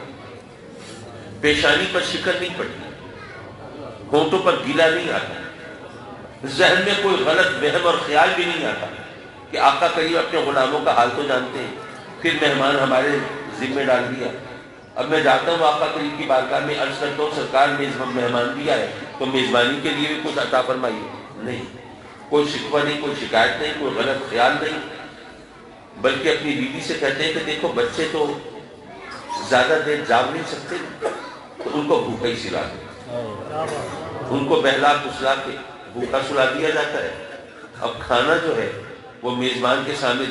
پیشانی پر شکر نہیں پڑتی، ہونٹوں پر گیلا نہیں آتا، ذہن میں کوئی غلط وہم اور خیال بھی نہیں آتا کہ آقا کریم اپنے غلاموں کا حال تو جانتے ہیں، پھر مہمان ہمارے ذمہ ڈال دیا۔ اب میں جاتا ہوں آقا کریم کی بارگاہ میں عرض کرتا ہوں سرکار مہمان دیا ہے تو میزبانی کے لیے بھی کچھ عطا فرمائیے۔ نہیں، کوئی شکوہ نہیں، کوئی شکایت نہیں، کوئی غلط خیال نہیں، بلکہ اپنی بیوی سے کہتے ہیں کہ دیکھو بچے تو زیادہ دیر جاگ نہیں سکتے تو ان کو بھوکا ہی سلا دو، ان کو بہلا پسلا کے بھوکا سلا دیا جاتا ہے۔ اب کھانا جو ہے وہ میزبان کے سامنے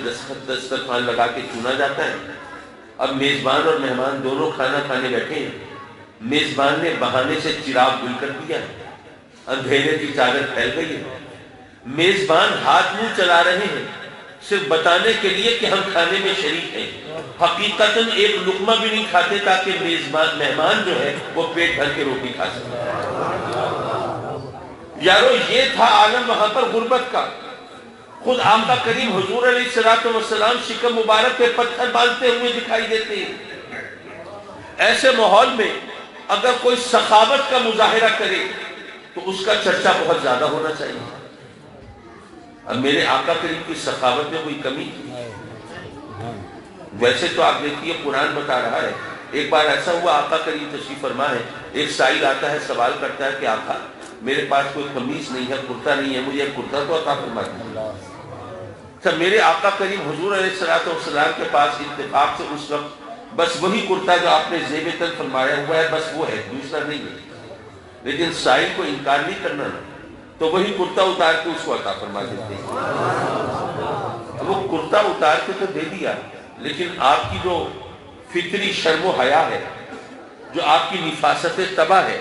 دسترخوان لگا کے چنا جاتا ہے۔ اب میزبان اور مہمان دونوں کھانا کھانے بیٹھے ہیں، میزبان نے بہانے سے چراغ گل کر دیا ہے، اندھیرے کی چادر پھیل گئی ہے، میزبان ہاتھ منہ چلا رہے ہیں صرف بتانے کے لیے کہ ہم کھانے میں شریک ہیں، حقیقتاً ایک لقمہ بھی نہیں کھاتے تاکہ مہمان جو ہے وہ پیٹ بھر کے روٹی کھا سکے۔ یارو یہ تھا عالم وہاں پر غربت کا۔ خود آقا کریم حضور علیہ السلام شکم مبارک پہ پتھر باندھتے ہوئے دکھائی دیتے ہیں۔ ایسے ماحول میں اگر کوئی سخاوت کا مظاہرہ کرے تو اس کا چرچا بہت زیادہ ہونا چاہیے۔ اب میرے آقا کریم کی سخاوت میں کوئی کمی ویسے تو آپ دیکھیے قرآن بتا رہا ہے۔ ایک بار ایسا ہوا آقا کریم تشریف فرما ہے، ایک سائل آتا ہے سوال کرتا ہے کہ آقا میرے پاس کوئی قمیص نہیں ہے، کرتا نہیں ہے، مجھے ایک کرتا تو عطا فرما دیجیے۔ اچھا میرے آقا کریم حضور علیہ السلام کے پاس اتفاق سے اس وقت بس وہی کرتا جو آپ نے زیب تن فرمایا ہوا ہے، بس وہ ہے، دوسرا نہیں ہے۔ لیکن سائل کو انکار نہیں کرنا نا، تو وہی کرتا اتار کے اس کو عطا فرما دیتے ہیں۔ وہ کرتا اتار کے تو دے دیا، لیکن آپ کی جو فطری شرم و حیا ہے، جو آپ کی نفاست طبع ہے،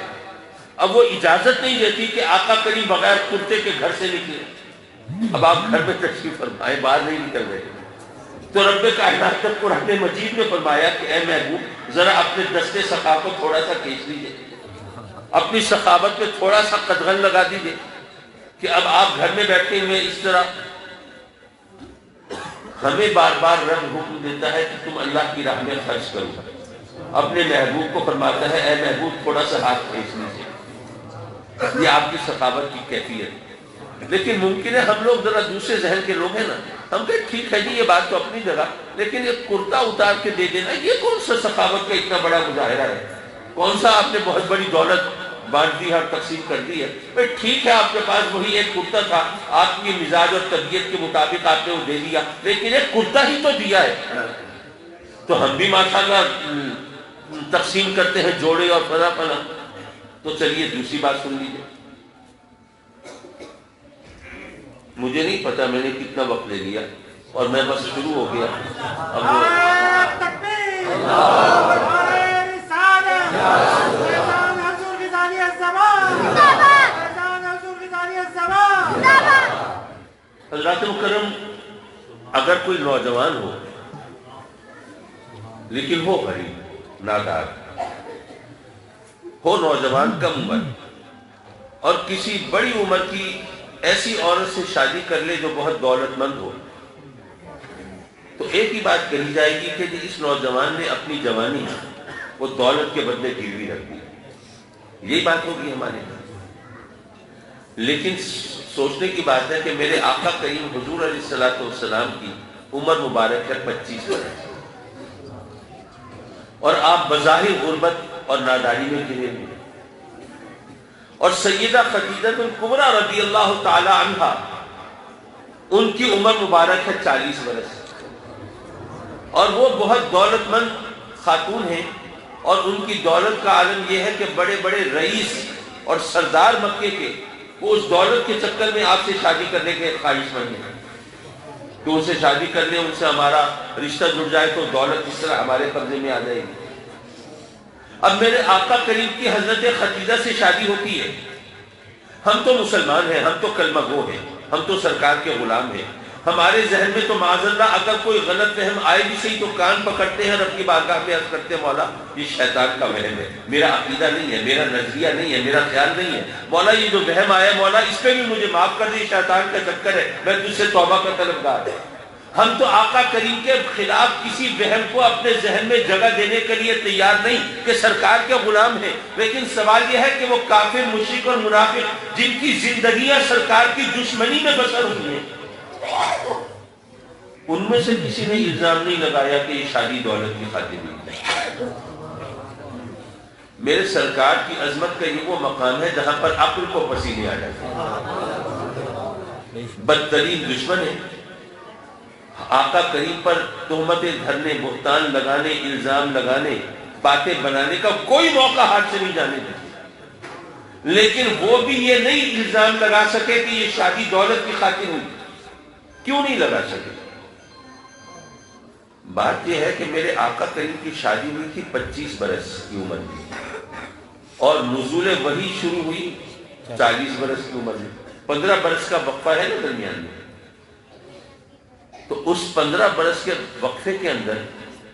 اب وہ اجازت نہیں دیتی کہ آقا کریم بغیر کرتے کے گھر سے نکلے۔ اب آپ گھر میں تشریف فرمائے، باہر نہیں نکل رہے، تو رب کائنات نے قرآن مجید میں فرمایا کہ اے محبوب ذرا اپنے دستے سخاوت تھوڑا سا کھینچ لیجیے، اپنی سخاوت پہ تھوڑا سا قدغن لگا دیجیے کہ اب آپ گھر میں بیٹھے ہوئے اس طرح۔ ہمیں بار بار رب حکم دیتا ہے کہ تم اللہ کی راہ میں خرچ کرو، اپنے محبوب کو فرماتا ہے اے محبوب تھوڑا سا ہاتھ کھینچ لیجیے، یہ آپ کی سخاوت کی کیفیت۔ لیکن ممکن ہے ہم لوگ ذرا دوسرے ذہن کے لوگ ہیں نا، ہم کہیں ٹھیک ہے جی یہ بات تو اپنی جگہ، لیکن یہ کرتا اتار کے دے دینا یہ کون سا سخاوت کا اتنا بڑا مظاہرہ ہے؟ کون سا آپ نے بہت بڑی دولت بانٹ دی ہے اور تقسیم کر دی ہے؟ بھائی ٹھیک ہے آپ کے پاس وہی ایک کرتا تھا، آپ کی مزاج اور طبیعت کے مطابق آپ نے وہ دے دیا، لیکن ایک کرتا ہی تو دیا ہے، تو ہم بھی ماشاءاللہ تقسیم کرتے ہیں جوڑے اور فلاں فلاں۔ تو چلیے دوسری بات سن لیجیے۔ مجھے نہیں پتا میں نے کتنا وقت لے لیا اور میں بس شروع ہو گیا۔ حضرات مکرم، اگر کوئی نوجوان ہو لیکن ہو غریب نادار ہو، نوجوان کم عمر، اور کسی بڑی عمر کی ایسی عورت سے شادی کر لے جو بہت دولت مند ہو، تو ایک ہی بات کہی جائے گی کہ اس نوجوان نے اپنی جوانی وہ دولت کے بدلے گروی رکھ دی، یہی بات ہوگی ہمارے یہاں۔ لیکن سوچنے کی بات ہے کہ میرے آقا کریم حضور علیہ الصلوۃ والسلام کی عمر مبارک ہے 25 برس، اور آپ بظاہر غربت اور ناداری میں گرے ہوئے، اور سیدہ خدیجہ الکبریٰ رضی اللہ تعالی عنہا ان کی عمر مبارک ہے 40 برس، اور وہ بہت دولت مند خاتون ہیں، اور ان کی دولت کا عالم یہ ہے کہ بڑے بڑے رئیس اور سردار مکے کے وہ اس دولت کے چکر میں آپ سے شادی کرنے کے خواہش مند ہیں کہ ان سے شادی کر لیں، ان سے ہمارا رشتہ جڑ جائے تو دولت اس طرح ہمارے قبضے میں آ جائے گی۔ اب میرے آقا کریم کی حضرت خدیجہ سے شادی ہوتی ہے، ہم تو مسلمان ہیں، ہم تو کلمہ گو ہیں، ہم تو سرکار کے غلام ہیں، ہمارے ذہن میں تو معاذ اللہ اگر کوئی غلط فہم آئے بھی صحیح تو کان پکڑتے ہیں، رب کی بارگاہ میں عرض کرتے ہیں مولا یہ شیطان کا وہم ہے، میرا عقیدہ نہیں ہے، میرا نظریہ نہیں ہے، میرا خیال نہیں ہے، مولا یہ جو وہم آیا مولا اس پہ بھی مجھے معاف کر دے، شیطان کا چکر ہے، میں تجھ سے توبہ کا طلبگار ہوں۔ ہم تو آقا کریم کے خلاف کسی وہم کو اپنے ذہن میں جگہ دینے کے لیے تیار نہیں کہ سرکار کے غلام ہیں، لیکن سوال یہ ہے کہ وہ کافر، مشرک اور منافق جن کی زندگیاں سرکار کی دشمنی میں بسر ہوئی ہیں، ان میں سے کسی نے الزام نہیں لگایا کہ یہ شادی دولت کی خاطر ہوئی ہے۔ میرے سرکار کی عظمت کا یہ وہ مقام ہے جہاں پر عقل کو پسینے آ جاتے ہیں۔ بدترین دشمن ہے، آقا کریم پر تہمتیں دھرنے، بہتان لگانے، الزام لگانے، باتیں بنانے کا کوئی موقع ہاتھ سے نہیں جانے دیتے، لیکن وہ بھی یہ نہیں الزام لگا سکے کہ یہ شادی دولت کی خاطر ہوئی۔ کیوں نہیں لگا سکے؟ بات یہ ہے کہ میرے آقا کریم کی شادی ہوئی تھی 25 برس کی عمر میں، اور نزول وحی شروع ہوئی 40 برس کی عمر میں، 15 برس کا وقفہ ہے نا درمیان میں۔ تو اس 15 برس کے وقفے کے اندر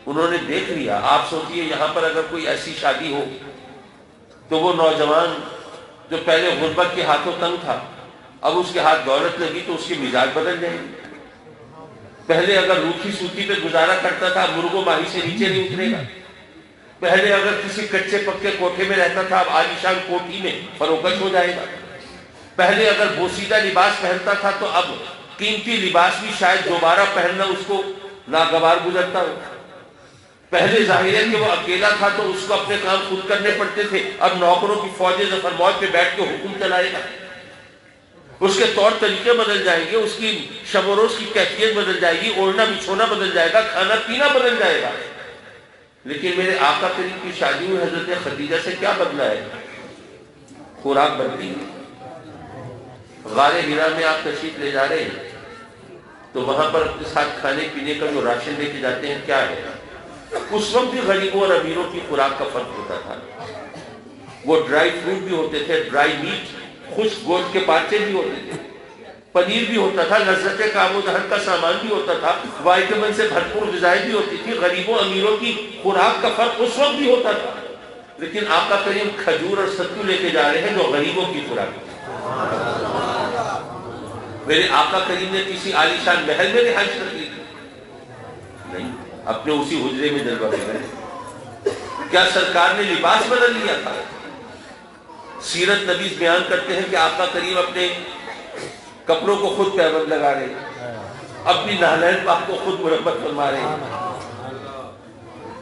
انہوں نے دیکھ لیا، آپ سوچئے یہاں پر اگر کوئی ایسی شادی ہو تو وہ نوجوان جو پہلے غربت کے ہاتھوں تنگ تھا، اب اس کے ہاتھ دولت لگی تو اس کی مزاج بدل جائے گی۔ پہلے اگر روکھی سوتی پہ گزارا کرتا تھا، مرغو ماہی سے نیچے نہیں اترے گا۔ پہلے اگر کسی کچے پکے کوٹھے میں رہتا تھا، اب عالیشان کوٹھی میں فروخت ہو جائے گا۔ پہلے اگر بوسیدہ لباس پہنتا تھا تو اب قیمتی لباس بھی شاید دوبارہ پہننا اس کو ناگوار گزرتا ہو۔ پہلے ظاہر ہے کہ وہ اکیلا تھا تو اس کو اپنے کام خود کرنے پڑتے تھے، اب نوکروں کی فوج ظفر موت پہ بیٹھ کے حکم چلائے گا۔ اس کے طور طریقے بدل جائیں گے، اس کی شب و روز کی کیفیت بدل جائے گی، اوڑھنا بچھونا بدل جائے گا، کھانا پینا بدل جائے گا۔ لیکن میرے آقا کریم کی شادی ہوئی حضرت خدیجہ سے کیا بدلا ہے؟ خوراک بدلی ہے۔ غار حرا میں آپ تشریف لے جا رہے ہیں تو وہاں پر اپنے ساتھ کھانے پینے کا جو راشن لے کے جاتے ہیں کیا ہے؟ اس وقت بھی غریبوں اور امیروں کی خوراک کا فرق ہوتا تھا۔ وہ ڈرائی فروٹ بھی ہوتے تھے، ڈرائی میٹ، خشک گوشت کے پارچے بھی ہوتے تھے، پنیر بھی ہوتا تھا، لذت کام و دہن کا سامان بھی ہوتا تھا، وائٹامن سے بھرپور غذائیں بھی ہوتی تھی۔ غریبوں امیروں کی خوراک کا فرق اس وقت بھی ہوتا تھا، لیکن آقا کریم کھجور اور ستو لے کے جا رہے ہیں جو غریبوں کی خوراک ہے۔ میرے آقا کریم نے کسی عالیشان محل میں رہائش رکھ لی تھی؟ نہیں، اپنے اسی حجرے میں جلوہ دے گئے۔ کیا سرکار نے لباس بدل لیا تھا؟ سیرت نبی بیان کرتے ہیں کہ آقا کریم اپنے کپڑوں کو خود پیبند لگا رہے ہیں، اپنی نالین پاک کو خود مرمت فرما رہے ہیں۔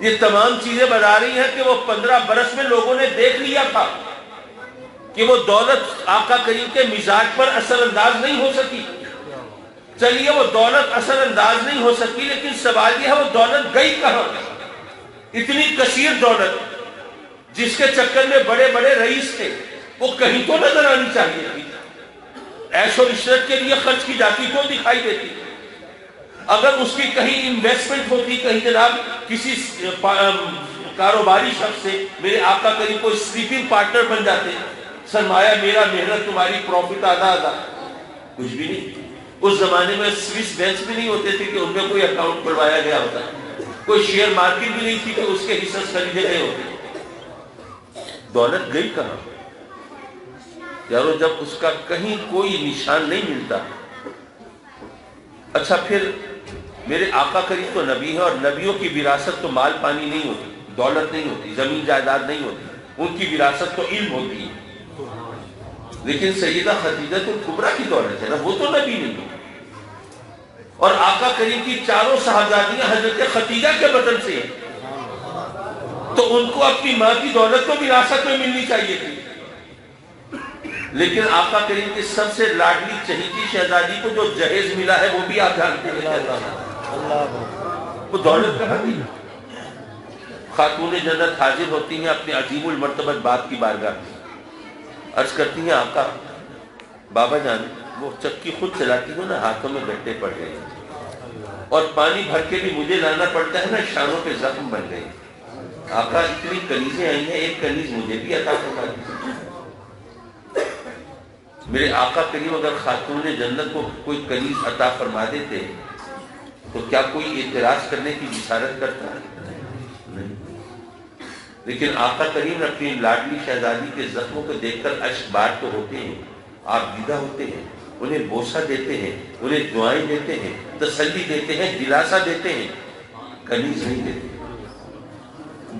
یہ تمام چیزیں بتا رہی ہیں کہ وہ 15 برس میں لوگوں نے دیکھ لیا تھا کہ وہ دولت آقا کریم کے مزاج پر اثر انداز نہیں ہو سکی۔ چلیے وہ دولت اثر انداز نہیں ہو سکی، لیکن سوال یہ ہے وہ دولت گئی کہاں؟ اتنی کثیر دولت جس کے چکر میں بڑے بڑے رئیس تھے، وہ کہیں تو نظر آنی چاہیے تھی، عیش و عشرت کے لیے خرچ کی جاتی تو دکھائی دیتی۔ اگر اس کی کہیں انویسٹمنٹ ہوتی، کہیں جناب کسی کاروباری شخص سے میرے آقا کریم کوئی سلیپنگ پارٹنر بن جاتے، سرمایہ میرا، محنت تمہاری، پروفٹ آدھا آدھا، کچھ بھی نہیں۔ اس زمانے میں سوئس بینکس بھی نہیں ہوتے تھے کہ ان میں کوئی اکاؤنٹ کھلوایا گیا ہوتا، کوئی شیئر مارکیٹ بھی نہیں تھی کہ اس کے حصص خریدے گئے ہوتے۔ دولت گئی کہاں یارو جب اس کا کہیں کوئی نشان نہیں ملتا؟ اچھا پھر میرے آقا کریم تو نبی ہے، اور نبیوں کی وراثت تو مال پانی نہیں ہوتی، دولت نہیں ہوتی، زمین جائیداد نہیں ہوتی، ان کی وراثت تو علم ہوتی ہے۔ لیکن سیدہ خدیجہ الکبریٰ کی دولت ہے نا، وہ تو نبی نہیں ہے۔ اور آقا کریم کی چاروں صاحبزادیاں حضرت خدیجہ کے بطن سے ہیں، تو ان کو اپنی ماں کی دولت تو وراثت میں ملنی چاہیے تھی۔ لیکن آقا کریم کی سب سے لاڈلی چہیتی شہزادی کو جو جہیز ملا ہے وہ بھی آپ جانتے ہیں، وہ دولت کہاں گئی؟ خاتون جنت حاضر ہوتی ہیں اپنے عظیم المرتبت باپ کی بارگاہ میں، عرض کرتی ہیں آقا بابا جان وہ چکی خود چلاتی ہو نا، ہاتھوں میں گھٹے پڑ گئے اور پانی بھر کے بھی مجھے لانا پڑتا ہے نا، شانوں پہ زخم بن گئے۔ آقا اتنی کنیزیں آئی ہیں، ایک کنیز مجھے بھی عطا فرما دیجیے۔ میرے آقا کریم اگر خاتون جنت کو کوئی کنیز عطا فرما دیتے تو کیا کوئی اعتراض کرنے کی بشارت کرتا ہے؟ نہیں۔ لیکن آقا کریم اپنی لاڈلی شہزادی کے زخموں کو دیکھ کر اشک بار تو ہوتے ہیں، آپ دیدہ ہوتے ہیں، انہیں بوسہ دیتے ہیں، انہیں دعائیں دیتے ہیں، تسلی دیتے ہیں، دلاسا دیتے ہیں، کنیز نہیں دیتے۔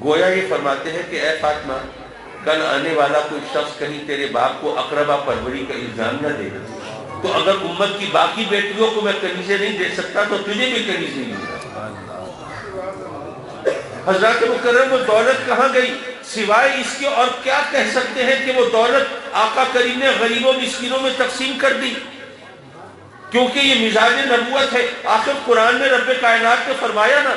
گویا یہ فرماتے ہیں کہ اے فاطمہ کل آنے والا کوئی شخص کہیں تیرے باپ کو اقربا پروری کا الزام نہ دے، تو اگر امت کی باقی بیٹیوں کو میں کنیزیں نہیں دے سکتا تو تجھے بھی کنیز نہیں دے۔ حضرات مکرم وہ دولت کہاں گئی سوائے اس کے؟ اور کیا کہہ سکتے ہیں کہ وہ دولت آقا کریم نے غریبوں مسکینوں میں تقسیم کر دی؟ کیونکہ یہ مزاج نبوت ہے۔ آخر قرآن میں رب کائنات نے فرمایا نا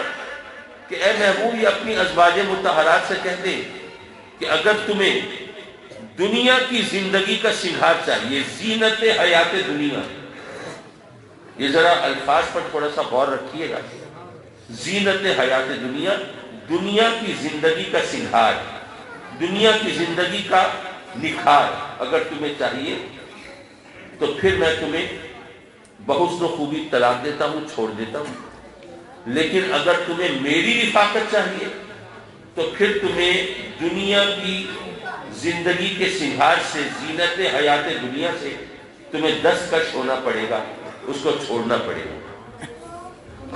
کہ اے محبوب یہ اپنی ازواج مطہرات سے کہہ دے کہ اگر تمہیں دنیا کی زندگی کا سنگھار چاہیے، زینت حیات دنیا، یہ ذرا الفاظ پر تھوڑا سا غور رکھیے گا، زینت حیات دنیا، دنیا کی زندگی کا سنگھار، دنیا کی زندگی کا نکھار اگر تمہیں چاہیے تو پھر میں تمہیں بحسن و خوبی طلاق دیتا ہوں، چھوڑ دیتا ہوں۔ لیکن اگر تمہیں میری رفاقت چاہیے تو پھر تمہیں دنیا کی زندگی کے سنگھار سے، زینت حیات دنیا سے تمہیں دستکش ہونا پڑے گا، اس کو چھوڑنا پڑے گا۔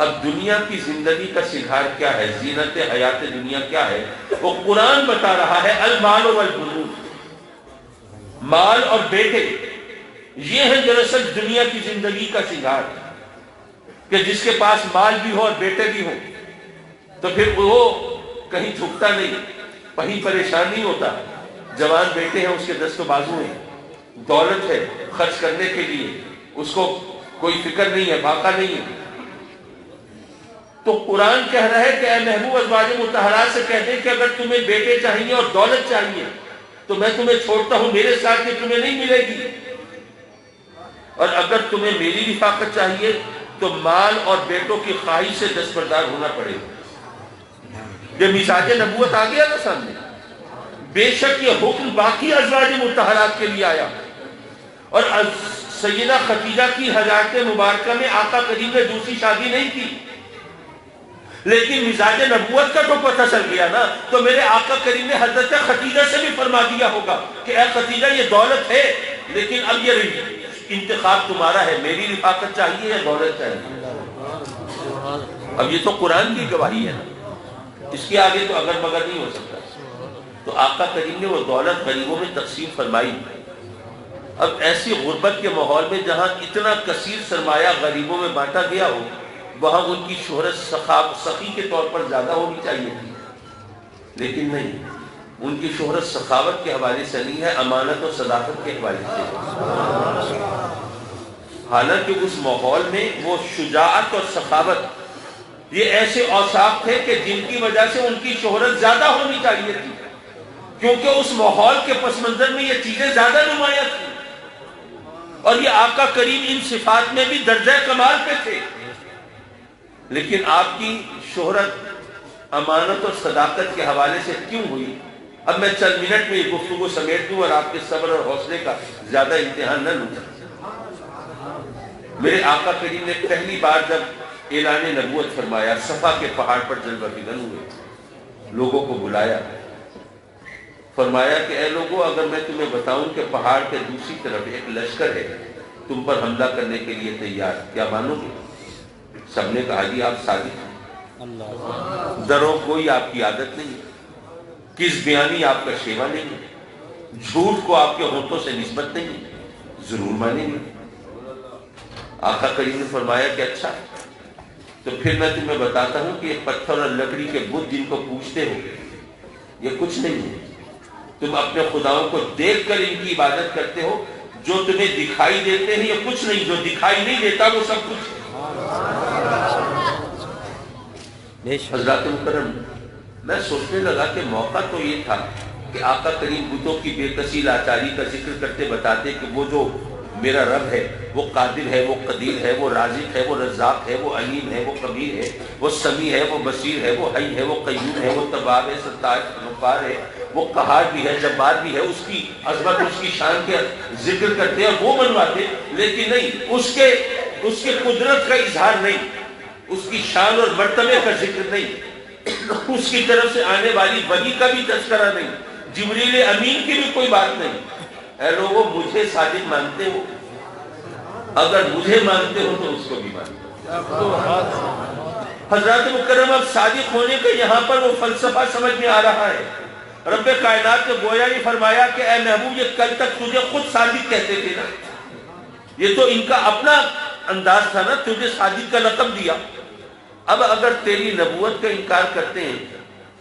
اب دنیا کی زندگی کا سنگھار کیا ہے، زینت حیات دنیا کیا ہے؟ وہ قرآن بتا رہا ہے المال والبنون، مال اور بیٹے، یہ ہے دراصل دنیا کی زندگی کا سنگھار، کہ جس کے پاس مال بھی ہو اور بیٹے بھی ہو تو پھر وہ کہیں جھکتا نہیں، کہیں پریشان نہیں ہوتا۔ جوان بیٹے ہیں، اس کے دست و بازو ہیں، دولت ہے خرچ کرنے کے لیے، اس کو کوئی فکر نہیں ہے، باقا نہیں ہے۔ تو قرآن کہہ رہا ہے کہ اے محبوب ازواج مطہرات سے کہہ دیں کہ اگر تمہیں بیٹے چاہیے اور دولت چاہیے تو میں تمہیں چھوڑتا ہوں، میرے ساتھ یہ تمہیں نہیں ملے گی، اور اگر تمہیں میری رفاقت چاہیے تو مال اور بیٹوں کی خواہش سے دستبردار ہونا پڑے گا۔ یہ مزاج نبوت آ گیا نا سامنے۔ بے شک یہ حکم باقی ازواج مطہرات کے لیے آیا، اور سیدہ خدیجہ کی حیات مبارکہ میں آقا کریم نے دوسری شادی نہیں کی، لیکن مزاج نبوت کا تو پتہ چل گیا نا، تو میرے آقا کریم نے حضرت خدیجہ سے بھی فرما دیا ہوگا کہ اے خدیجہ یہ دولت ہے، لیکن اب یہ انتخاب تمہارا ہے، میری رفاقت چاہیے یا دولت چاہیے۔ اب یہ تو قرآن کی گواہی ہے نا، اس کے آگے تو اگر مگر نہیں ہو سکتا۔ تو آقا کریم نے وہ دولت غریبوں میں تقسیم فرمائی۔ اب ایسی غربت کے ماحول میں جہاں اتنا کثیر سرمایہ غریبوں میں بانٹا گیا ہو، وہاں ان کی شہرت سخی کے طور پر زیادہ ہونی چاہیے تھی، لیکن نہیں، ان کی شہرت سخاوت کے حوالے سے نہیں ہے، امانت و صداقت کے حوالے سے۔ حالانکہ اس ماحول میں وہ شجاعت اور سخاوت یہ ایسے اوصاف تھے کہ جن کی وجہ سے ان کی شہرت زیادہ ہونی چاہیے تھی، کیونکہ اس ماحول کے پس منظر میں یہ چیزیں زیادہ نمایاں تھیں، اور یہ آقا کریم ان صفات میں بھی درجہ کمال پہ تھے، لیکن آپ کی شہرت امانت اور صداقت کے حوالے سے کیوں ہوئی؟ اب میں چند منٹ میں یہ گفتگو سمیٹ دوں اور آپ کے صبر اور حوصلے کا زیادہ امتحان نہ لوں۔ میرے آقا کریم نے پہلی بار جب اعلان نبوت فرمایا، صفا کے پہاڑ پر جلوہ فکن ہوئے، لوگوں کو بلایا، فرمایا کہ اے لوگوں، اگر میں تمہیں بتاؤں کہ پہاڑ کے دوسری طرف ایک لشکر ہے تم پر حملہ کرنے کے لیے تیار، کیا مانو گے؟ سب نے کہا جی آپ صادق ہیں، درو کوئی آپ کی عادت نہیں، کس بیانی آپ کا شیوا نہیں ہے، جھوٹ کو آپ کے ہونٹوں سے نسبت نہیں ہے، ضرور مانیں گے۔ آقا کریم نے فرمایا کہ اچھا، تو پھر میں تمہیں بتاتا ہوں کہ یہ پتھر اور لکڑی کے بت جن کو پوجتے ہو یہ کچھ نہیں ہے، تم اپنے خداؤں کو دیکھ کر ان کی عبادت کرتے ہو، جو تمہیں دکھائی دیتے ہیں یہ کچھ نہیں، جو دکھائی نہیں دیتا وہ سب کچھ ہے۔ حضرات مکرم، میں سوچنے لگا کہ موقع تو یہ تھا کہ آقا کریم بتوں کی بے کسی لاچاری کا ذکر کرتے بتاتے کہ وہ جو میرا رب ہے وہ قادر ہے، وہ قدیر ہے، وہ رازق ہے، وہ رزاق ہے، وہ علیم ہے، وہ خبیر ہے، وہ سمیع ہے، وہ بصیر ہے، وہ حی ہے، وہ قیوم ہے، وہ تواب ہے، ستار غفار ہے، وہ قہار بھی ہے، جبار بھی ہے، اس کی عظمت اس کی شان کے ذکر کرتے اور وہ منواتے، لیکن نہیں، اس کے قدرت کا اظہار نہیں، اس کی شان اور مرتبے کا ذکر نہیں، اس کی طرف سے آنے والی وحی کا بھی تذکرہ نہیں، جبریل امین کی بھی کوئی بات نہیں۔ اے لوگوں، مجھے صادق مانتے ہو؟ اگر مجھے مانتے ہو تو اس کو بھی مانتے ہو۔ حضرات مکرم، اب صادق ہونے کا یہاں پر وہ فلسفہ سمجھ میں آ رہا ہے۔ رب کائنات نے گویا یہ فرمایا کہ اے محبوب، یہ کل تک تجھے خود صادق کہتے تھے نا، یہ تو ان کا اپنا انداز تھا نا، تجھے صادق کا لقب دیا۔ اب اگر تیری نبوت کا انکار کرتے ہیں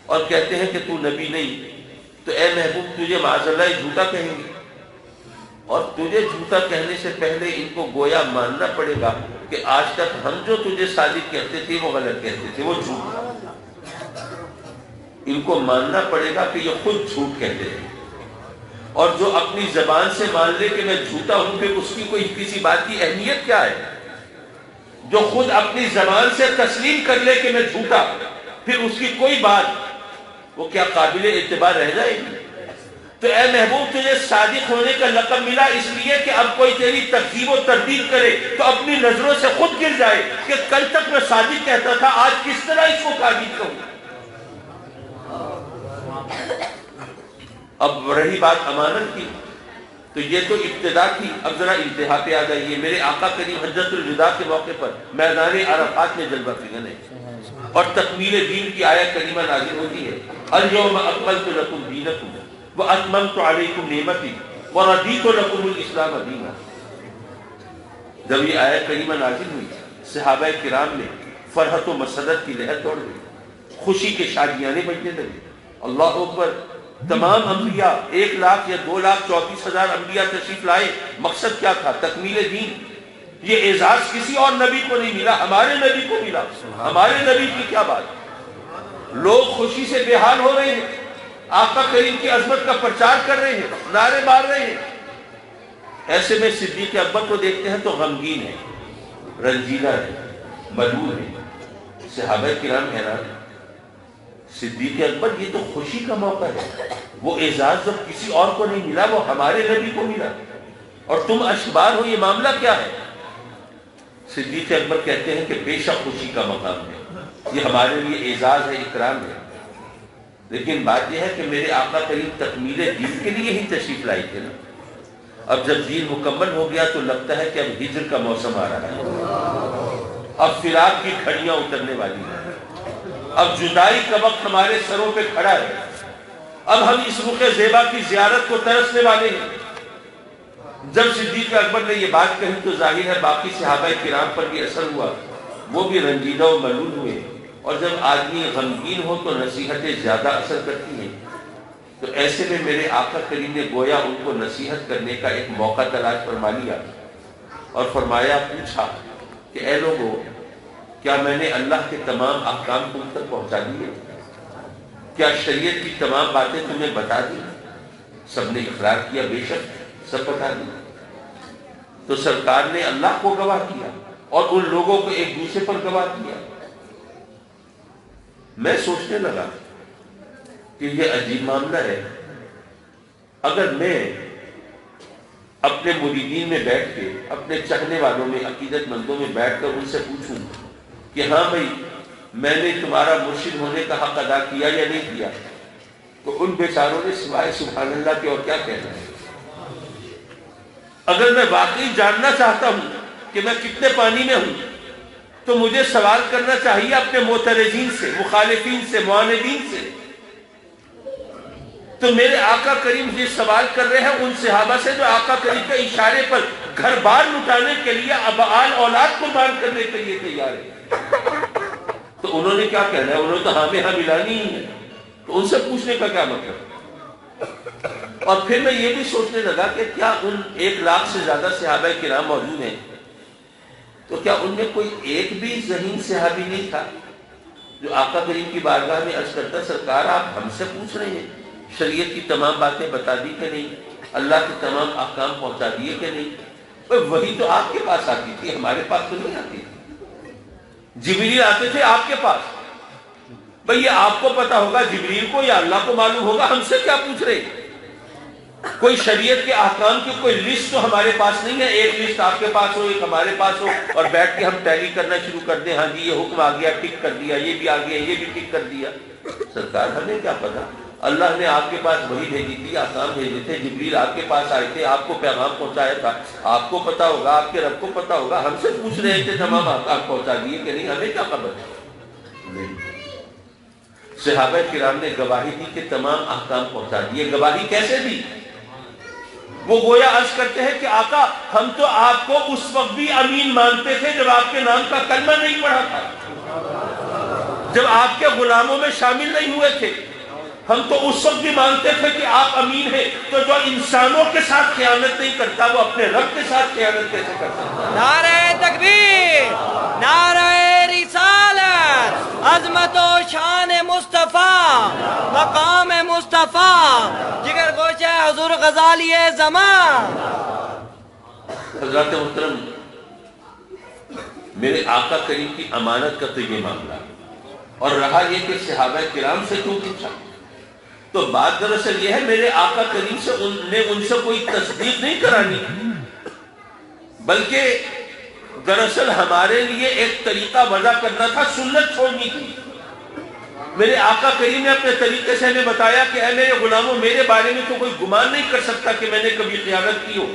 اور کہتے ہیں کہ تو نبی نہیں، تو اے محبوب تجھے معاذ اللہ جھوٹا کہیں گے، اور تجھے جھوٹا کہنے سے پہلے ان کو گویا ماننا پڑے گا کہ آج تک ہم جو تجھے صادق کہتے تھے وہ غلط کہتے تھے، وہ جھوٹ، ان کو ماننا پڑے گا کہ یہ خود جھوٹ کہتے ہیں، اور جو اپنی زبان سے مان لے کہ میں جھوٹا ہوں، پھر اس کی کوئی کسی بات کی اہمیت کیا ہے؟ جو خود اپنی زبان سے تسلیم کر لے کہ میں جھوٹا، پھر اس کی کوئی بات وہ کیا قابل اعتبار رہ جائے گی؟ تو اے محبوب، تجھے صادق ہونے کا لقب ملا اس لیے کہ اب کوئی تیری تکذیب و تردید کرے تو اپنی نظروں سے خود گر جائے کہ کل تک میں صادق کہتا تھا، آج کس طرح اس کو کاذب کہوں۔ اب رہی بات امانت کی، تو یہ تو ابتدا تھی، اب ذرا انتہا پہ آ جائیے۔ میرے آقا کریم حجۃ الوداع کے موقع پر میدان عرفات میں جلوہ فکن ہے، اور تکمیل دین کی آیت کریمہ نازل ہوتی ہے، الیوم اکملت لکم دینکم واتممت علیکم نعمتی ورضیت لکم الاسلام دینا۔ جب یہ آیت کریمہ نازل ہوئی، صحابہ کرام نے فرحت و مسرت کی لہر دوڑ گئی، خوشی کے شادیانے بجنے لگے، اللہ اکبر۔ تمام انبیاء 1,00,000 یا 2,34,000 انبیاء تشریف لائے، مقصد کیا تھا؟ تکمیل دین۔ یہ اعزاز کسی اور نبی کو نہیں ملا، ہمارے نبی کو ملا۔ ہمارے نبی کی کیا بات، لوگ خوشی سے بے حال ہو رہے ہیں، آقا کریم کی عظمت کا پرچار کر رہے ہیں، نعرے مار رہے ہیں۔ ایسے میں صدیق اکبر کو دیکھتے ہیں تو غمگین ہے، رنجیدہ ہے، ملول ہے۔ صحابہ کرام حیران ہیں، صدیق اکبر یہ تو خوشی کا موقع ہے، وہ اعزاز جب کسی اور کو نہیں ملا وہ ہمارے نبی کو ملا، اور تم اشبار ہو، یہ معاملہ کیا ہے؟ صدیق اکبر کہتے ہیں کہ بے شک خوشی کا مقام ہے، یہ ہمارے لیے اعزاز ہے، اکرام ہے، لیکن بات یہ ہے کہ میرے آقا کریم تکمیل دین کے لیے ہی تشریف لائے تھے نا۔ اب جب دین مکمل ہو گیا تو لگتا ہے کہ اب ہجر کا موسم آ رہا ہے، اب فراق کی گھڑیاں اترنے والی ہیں، اب جدائی کا وقت ہمارے سروں پہ کھڑا ہے۔ اب ہم اس رخ زیبا کی زیارت کو ترسنے والے ہیں۔ جب صدیق اکبر نے یہ بات کہی تو ظاہر ہے باقی صحابہ کرام پر بھی اثر ہوا، وہ بھی رنجیدہ و ملول ہوئے، اور جب آدمی غمگین ہو تو نصیحتیں زیادہ اثر کرتی ہیں۔ تو ایسے میں میرے آقا کریم نے گویا ان کو نصیحت کرنے کا ایک موقع تلاش فرما لیا اور فرمایا، پوچھا کہ اے لوگو، کیا میں نے اللہ کے تمام احکام تم تک پہنچا دیے؟ کیا شریعت کی تمام باتیں تمہیں بتا دی؟ سب نے اقرار کیا، بے شک سب بتا دی۔ تو سرکار نے اللہ کو گواہ کیا اور ان لوگوں کو ایک دوسرے پر گواہ کیا۔ میں سوچنے لگا کہ یہ عجیب معاملہ ہے، اگر میں اپنے مریدین میں بیٹھ کے، اپنے چاہنے والوں میں، عقیدت مندوں میں بیٹھ کر ان سے پوچھوں کہ ہاں بھائی میں نے تمہارا مرشد ہونے کا حق ادا کیا یا نہیں کیا، تو ان بیچاروں نے سوائے سبحان اللہ کے اور کیا کہنا ہے؟ اگر میں واقعی جاننا چاہتا ہوں کہ میں کتنے پانی میں ہوں تو مجھے سوال کرنا چاہیے اپنے معترضین سے، مخالفین سے، معاندین سے۔ تو میرے آقا کریم یہ سوال کر رہے ہیں ان صحابہ سے جو آقا کریم کے اشارے پر گھر بار لٹانے کے لیے، ابعال اولاد قربان کرنے کے لیے تیار ہے۔ تو انہوں نے کیا کہنا ہے؟ انہوں نے تو ہاں میں ہاں ملانی ہی ہے، تو ان سے پوچھنے کا کیا مطلب؟ اور پھر میں یہ بھی سوچنے لگا کہ کیا ان 1 لاکھ سے زیادہ صحابہ کرام موجود ہیں، تو کیا ان میں کوئی ایک بھی ذہین صحابی نہیں تھا جو آقا کریم کی بارگاہ میں عرض کرتا، سرکار آپ ہم سے پوچھ رہے ہیں، شریعت کی تمام باتیں بتا دی کہ نہیں، اللہ کے تمام احکام پہنچا دیے کہ نہیں؟ وہی تو آپ کے پاس آتی تھی، ہمارے پاس تو نہیں آتی تھی۔ جبریل آتے تھے آپ کے پاس، بھئی یہ آپ کو پتا ہوگا، جبریل کو یا اللہ کو معلوم ہوگا، ہم سے کیا پوچھ رہے ہیں؟ کوئی شریعت کے احکام کی کوئی لسٹ تو ہمارے پاس نہیں ہے، ایک لسٹ آپ کے پاس ہو، ایک ہمارے پاس ہو، اور بیٹھ کے ہم ٹیلی کرنا شروع کر دیں، ہاں جی یہ حکم آ گیا، ٹک کر دیا، یہ بھی آ گیا، یہ بھی ٹک کر دیا۔ سرکار ہمیں کیا پتا؟ اللہ نے آپ کے پاس وحی بھیجی تھی، احکام بھیجے تھے، جبریل آپ کے پاس آئے تھے، آپ کو پیغام پہنچایا تھا، آپ کو پتا ہوگا، آپ کے رب کو پتا ہوگا، ہم سے پوچھ رہے تھے تمام احکام پہنچا دیے کہ نہیں، ہمیں کیا خبر؟ نہیں۔ صحابہ کرام نے گواہی دی کہ تمام احکام پہنچا دیے۔ گواہی کیسے دی؟ وہ گویا عرض کرتے ہیں کہ آقا ہم تو آپ کو اس وقت بھی امین مانتے تھے جب آپ کے نام کا کلمہ نہیں پڑھا تھا، جب آپ کے غلاموں میں شامل نہیں ہوئے تھے، ہم تو اس وقت بھی مانتے تھے کہ آپ امین ہیں۔ تو جو انسانوں کے ساتھ خیانت نہیں کرتا وہ اپنے رب کے ساتھ خیانت کیسے کر سکتا؟ نعرہ تکبیر، نعرہ رسالت، عظمت و شان مصطفیٰ، مقام مصطفیٰ، جگر گوشہ حضور غزالی زمان۔ حضرات محترم، میرے آقا کریم کی امانت کا تو یہ معاملہ، اور رہا یہ کہ صحابہ کرام سے کیوں پوچھا، تو بات دراصل یہ ہے میرے آقا کریم سے ان سے کوئی تصدیق نہیں کرانی، بلکہ دراصل ہمارے لیے ایک طریقہ وضع کرنا تھا، سنت چھوڑنی تھی۔ میرے آقا کریم نے اپنے طریقے سے ہمیں بتایا کہ اے میرے غلاموں، میرے بارے میں تو کوئی گمان نہیں کر سکتا کہ میں نے کبھی خیانت کی ہو،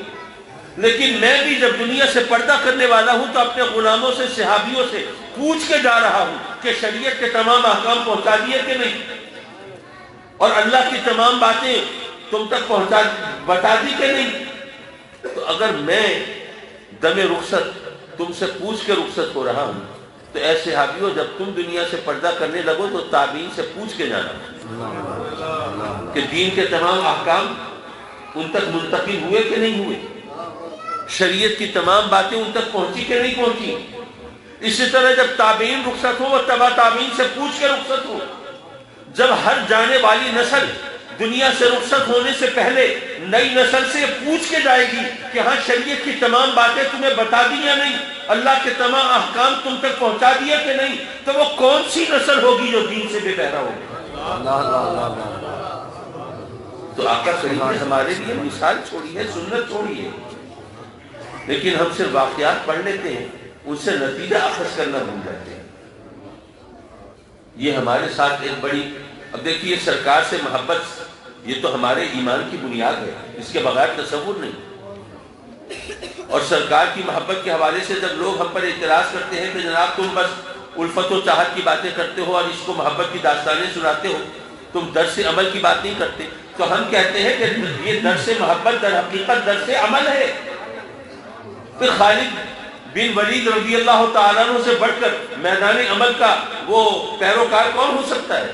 لیکن میں بھی جب دنیا سے پردہ کرنے والا ہوں تو اپنے غلاموں سے، صحابیوں سے پوچھ کے جا رہا ہوں کہ شریعت کے تمام احکام پہنچا دیے کہ نہیں، اور اللہ کی تمام باتیں تم تک بتا دی کہ نہیں۔ تو اگر میں دم رخصت تم سے پوچھ کے رخصت ہو رہا ہوں تو اے صحابیوں، جب تم دنیا سے پردہ کرنے لگو تو تابعین سے پوچھ کے جانا کہ دین کے تمام احکام ان تک منتقل ہوئے کہ نہیں ہوئے، شریعت کی تمام باتیں ان تک پہنچی کہ نہیں پہنچی۔ اسی طرح جب تابعین رخصت ہو وہ تبع تابعین سے پوچھ کے رخصت ہو۔ جب ہر جانے والی نسل دنیا سے رخصت ہونے سے پہلے نئی نسل سے پوچھ کے جائے گی کہ ہاں شریعت کی تمام باتیں تمہیں بتا دی یا نہیں، اللہ کے تمام احکام تم تک پہنچا دیے کہ نہیں، تو وہ کون سی نسل ہوگی جو دین سے بے بہرا ہوگی؟ تو آقا کریم نے ہمارے لیے مثال چھوڑی ہے، سنت چھوڑی ہے، لیکن ہم صرف واقعات پڑھ لیتے ہیں، ان سے نتیجہ اخذ کرنا بھول جاتے ہیں۔ یہ ہمارے ساتھ ایک بڑی، اب دیکھیے سرکار سے محبت یہ تو ہمارے ایمان کی بنیاد ہے، اس کے بغیر تصور نہیں۔ اور سرکار کی محبت کے حوالے سے جب لوگ ہم پر اعتراض کرتے ہیں کہ جناب تم بس الفت و چاہت کی باتیں کرتے ہو اور اس کو محبت کی داستانیں سناتے ہو، تم درس عمل کی بات نہیں کرتے. تو ہم کہتے ہیں کہ یہ درس محبت در حقیقت درس عمل ہے. پھر خالد بن ولید رضی اللہ تعالیٰ عنہ سے بڑھ کر میدان عمل کا وہ پیروکار کون ہو سکتا ہے؟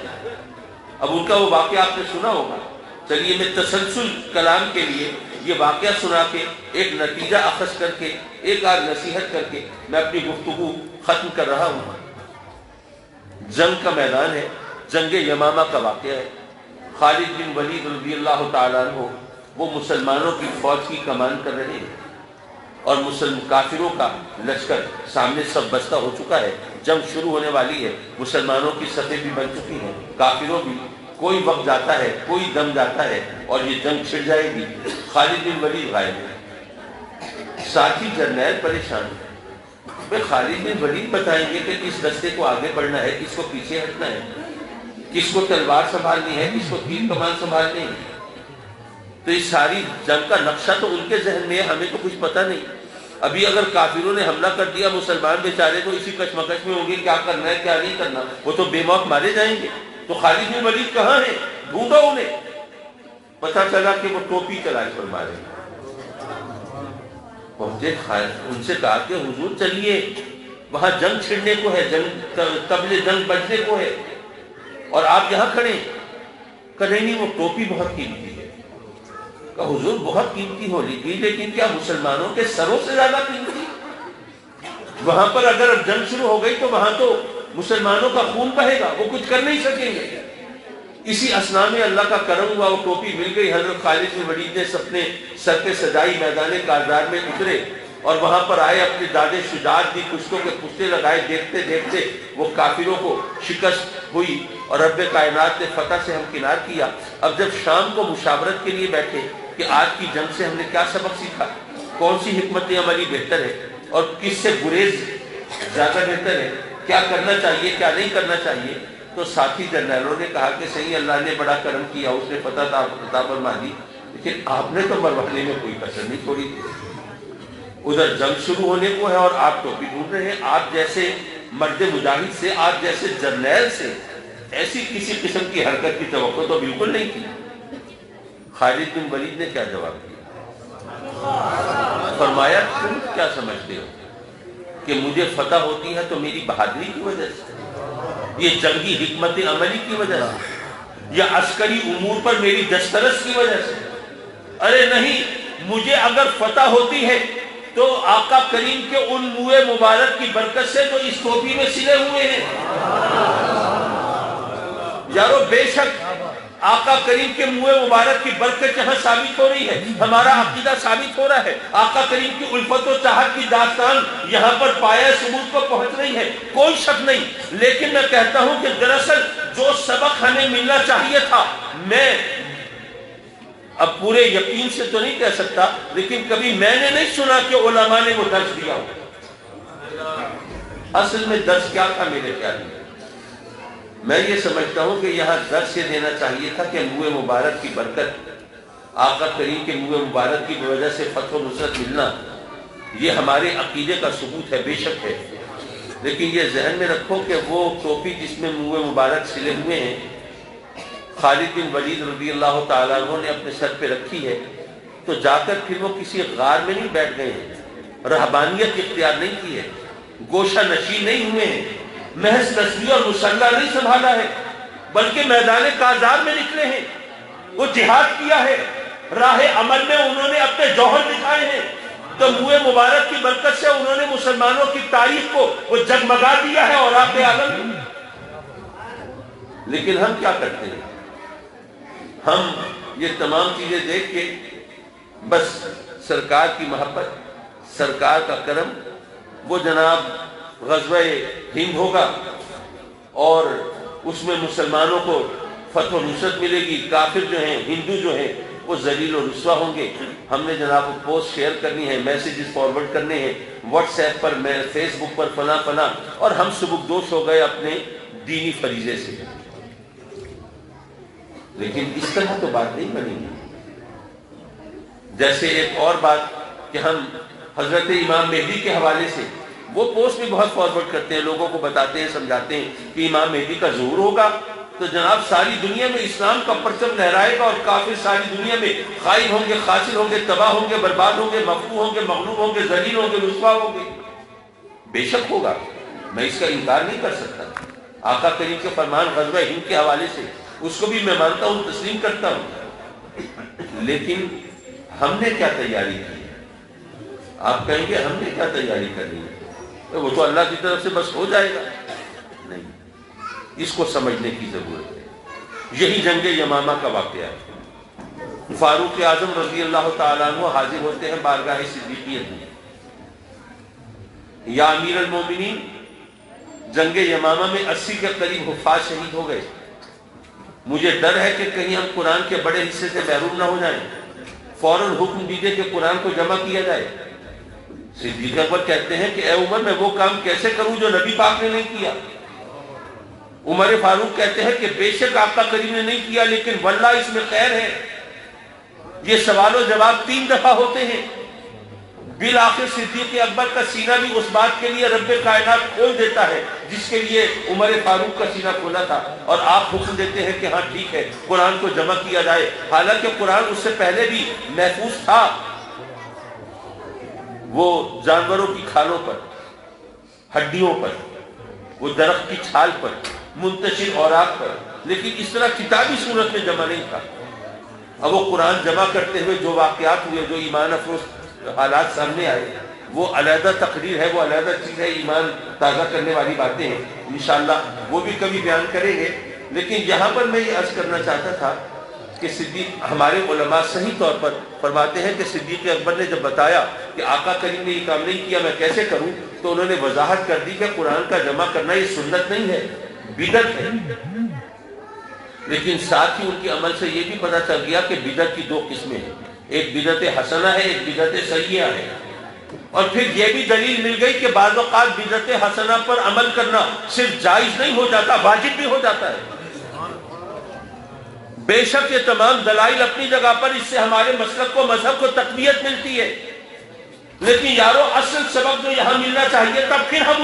اب ان کا وہ واقعہ آپ نے سنا ہوگا. چلیے میں تسلسل کلام کے لیے یہ واقعہ سنا کے ایک نتیجہ اخذ کر کے ایک آدھ نصیحت کر کے میں اپنی گفتگو ختم کر رہا ہوں. جنگ کا میدان ہے، جنگ یمامہ کا واقعہ ہے. خالد بن ولید رضی اللہ تعالیٰ عنہ وہ مسلمانوں کی فوج کی کمان کر رہے ہیں اور کافروں کا لشکر سامنے سب بستہ ہو چکا ہے. جنگ شروع ہونے والی ہے، مسلمانوں کی صفیں بھی بن چکی ہیں، کافروں بھی. کوئی وقت جاتا ہے، کوئی دم جاتا ہے اور یہ جنگ چھڑ جائے گی. خالد بن ولید غائب ہے، ساتھی جرنیل پریشان ہے. بھائی خالد بن ولید بتائیں گے کہ کس دستے کو آگے بڑھنا ہے، کس کو پیچھے ہٹنا ہے، کس کو تلوار سنبھالنی ہے، کس کو تیر کمان سنبھالنی ہے. تو اس ساری جنگ کا نقشہ تو ان کے ذہن میں ہے، ہمیں تو کچھ پتہ نہیں. ابھی اگر کافروں نے حملہ کر دیا، مسلمان بیچارے تو اسی کشمکش میں ہوں گے کیا کرنا ہے کیا نہیں کرنا، وہ تو بے موت مارے جائیں گے. تو خالد بن ولید کہاں ہیں؟ ڈھونڈو انہیں. پتہ چلا کہ وہ ٹوپی تلاش پر مارے. پہنچے، ان سے کہا کہ حضور چلیے، وہاں جنگ چھڑنے کو ہے، قبل جنگ بجنے کو ہے اور آپ یہاں کھڑے. کہ نہیں وہ ٹوپی بہت قیمتی ہے. کہ حضور بہت قیمتی ہو لیکن کیا مسلمانوں کے سروں سے زیادہ قیمتی؟ وہاں پر اگر جنگ شروع ہو گئی تو وہاں تو مسلمانوں کا خون بہے گا، وہ کچھ کر نہیں سکیں گے. اسی اسنا میں اللہ کا کرم ہوا، وہ ٹوپی مل گئی. حضرت خالد بن ولید نے اپنے سر پہ سجائی، میدان کارزار میں اترے اور وہاں پر آئے، اپنے دادے شجاعت دی، کشتوں کے پشتے لگائے. دیکھتے دیکھتے وہ کافروں کو شکست ہوئی اور رب کائنات نے فتح سے ہمکنار کیا. اب جب شام کو مشاورت کے لیے بیٹھے کہ آج کی جنگ سے ہم نے کیا سبق سیکھا، کون سی حکمت عملی بہتر ہے اور کس سے گریز زیادہ بہتر ہے، کیا کرنا چاہیے کیا نہیں کرنا چاہیے، تو ساتھی جرنیلوں نے کہا کہ صحیح اللہ نے بڑا کرم کیا، اس نے فتح عطا فرما دی، لیکن آپ نے تو مروانے میں کوئی کسر نہیں چھوڑی. ادھر جنگ شروع ہونے کو ہے اور آپ ٹوپی ڈھونڈ رہے ہیں. آپ جیسے مرد مجاہد سے، آپ جیسے جرنیل سے ایسی کسی قسم کی حرکت کی توقع تو بالکل نہیں کی. خالد بن ولید نے کیا جواب دیا؟ فرمایا تم کیا سمجھتے ہو کہ مجھے فتح ہوتی ہے تو میری بہادری کی وجہ سے، یہ جنگی حکمت عملی کی وجہ سے، یا عسکری امور پر میری دسترس کی وجہ سے؟ ارے نہیں، مجھے اگر فتح ہوتی ہے تو آقا کریم کے ان منہ مبارک کی برکت سے جو اس ٹوپی میں سلے ہوئے ہیں. یارو بے شک آقا کریم کے منہ مبارک کی برکت یہاں ثابت ہو رہی ہے، ہمارا عقیدہ ثابت ہو رہا ہے. آقا کریم کی الفت و چاہت کی داستان یہاں پر پایہ ثبوت کو پہنچ رہی ہے، کوئی شک نہیں. لیکن میں کہتا ہوں کہ دراصل جو سبق ہمیں ملنا چاہیے تھا، میں اب پورے یقین سے تو نہیں کہہ سکتا، لیکن کبھی میں نے نہیں سنا کہ علماء نے وہ درس دیا ہو. اصل میں درس کیا تھا میرے خیال میں؟ میں یہ سمجھتا ہوں کہ یہاں درس یہ دینا چاہیے تھا کہ منہ مبارک کی برکت، آقا کریم کے منہ مبارک کی وجہ سے فتح و نصرت ملنا، یہ ہمارے عقیدے کا ثبوت ہے، بے شک ہے. لیکن یہ ذہن میں رکھو کہ وہ ٹوپی جس میں منہ مبارک سلے ہوئے ہیں، خالد بن ولید رضی اللہ تعالیٰ عنہ نے اپنے سر پہ رکھی ہے، تو جا کر پھر وہ کسی غار میں نہیں بیٹھ گئے ہیں، رہبانیت اختیار نہیں کی ہے، گوشہ نشین نہیں ہوئے ہیں، محض تصویر اور مسلح نہیں سنبھالا ہے، بلکہ میدان کارزار میں نکلے ہیں. وہ جہاد کیا ہے، راہ عمل میں انہوں نے اپنے جوہر دکھائے ہیں. تو منہ مبارک کی برکت سے انہوں نے مسلمانوں کی تاریخ کو وہ جگمگا دیا ہے اور آپ عالم. لیکن ہم کیا کرتے ہیں؟ ہم یہ تمام چیزیں دیکھ کے بس سرکار کی محبت، سرکار کا کرم، وہ جناب غزوہ ہند ہوگا اور اس میں مسلمانوں کو فتح و نصرت ملے گی، کافر جو ہیں، ہندو جو ہیں، وہ ذلیل و رسوا ہوں گے. ہم نے جناب پوسٹ شیئر کرنی ہے، میسیجز فارورڈ کرنے ہیں واٹس ایپ پر، فیس بک پر، فلاں فلاں، اور ہم سبکدوش ہو گئے اپنے دینی فریضے سے. لیکن اس طرح تو بات نہیں بنی گی. جیسے ایک اور بات کہ ہم حضرت امام مہدی کے حوالے سے وہ پوسٹ بھی بہت فارورڈ کرتے ہیں، لوگوں کو بتاتے ہیں، سمجھاتے ہیں کہ امام مہدی کا ظہور ہوگا تو جناب ساری دنیا میں اسلام کا پرچم لہرائے گا اور کافر ساری دنیا میں خائن ہوں گے، خاسر ہوں گے، تباہ ہوں گے، برباد ہوں گے، مغلوب ہوں گے، مغلوب ہوں گے، ذلیل ہوں گے، رسوا ہوں گے۔ بے شک ہوگا، میں اس کا انکار نہیں کر سکتا۔ آقا کریم کے فرمان غزوہ ہند کے حوالے سے اس کو بھی میں مانتا ہوں، تسلیم کرتا ہوں، لیکن ہم نے کیا تیاری کی؟ آپ کہیں گے ہم نے کیا تیاری کرنی ہے؟ وہ تو اللہ کی طرف سے بس ہو جائے گا۔ نہیں، اس کو سمجھنے کی ضرورت ہے۔ یہی جنگ یمامہ کا واقعہ ہے۔ فاروق اعظم رضی اللہ تعالیٰ عنہ حاضر ہوتے ہیں بارگاہ صدیقیت میں، یا امیر المومنین، جنگ یمامہ میں 80 کے قریب حفاظ شہید ہو گئے، مجھے ڈر ہے کہ کہیں ہم قرآن کے بڑے حصے سے محروم نہ ہو جائیں، فوراً حکم دیجئے کہ قرآن کو جمع کیا جائے۔ صدیق اکبر کہتے ہیں کہ اے عمر، میں وہ کام کیسے کروں جو نبی پاک نے نہیں کیا؟ عمر فاروق کہتے ہیں کہ بے شک آقا کریم نے نہیں کیا، لیکن واللہ اس میں خیر ہے۔ یہ سوال و جواب 3 دفعہ ہوتے ہیں، بالآخر صدیق اکبر کا سینہ بھی اس بات کے لیے رب کائنات کھول دیتا ہے جس کے لیے عمر فاروق کا سینہ کھولا تھا، اور آپ حکم دیتے ہیں کہ ہاں ٹھیک ہے قرآن کو جمع کیا جائے۔ حالانکہ قرآن اس سے پہلے بھی محفوظ تھا، وہ جانوروں کی کھالوں پر، ہڈیوں پر، وہ درخت کی چھال پر، منتشر اوراق پر، لیکن اس طرح کتابی صورت میں جمع نہیں تھا۔ اب وہ قرآن جمع کرتے ہوئے جو واقعات ہوئے، جو ایمان افروز حالات سامنے آئے، وہ علیحدہ تقریر ہے، وہ علیحدہ چیز ہے، ایمان تازہ کرنے والی باتیں ہیں، انشاءاللہ وہ بھی کبھی بیان کریں گے۔ لیکن یہاں پر میں یہ عرض کرنا چاہتا تھا کہ صدیق، ہمارے علماء صحیح طور پر فرماتے ہیں کہ صدیق اکبر نے جب بتایا کہ آقا کریم نے یہ کام نہیں کیا، میں کیسے کروں، تو انہوں نے وضاحت کر دی کہ قرآن کا جمع کرنا یہ سنت نہیں ہے، بدعت ہے۔ لیکن ساتھ ہی ان کے عمل سے یہ بھی پتہ چل گیا کہ بدعت کی 2 قسمیں ہیں، ایک بدعت حسنہ ہے، ایک بدعت سیئہ ہے۔ اور پھر یہ بھی دلیل مل گئی کہ بعض اوقات بدعت حسنہ پر عمل کرنا صرف جائز نہیں ہو جاتا، واجب بھی ہو جاتا ہے۔ بے شک یہ تمام دلائل اپنی جگہ پر، اس سے ہمارے مسلک کو، مذہب کو تقویت ملتی ہے، لیکن یارو اصل سبق جو یہاں ملنا چاہیے تھا، پھر ہم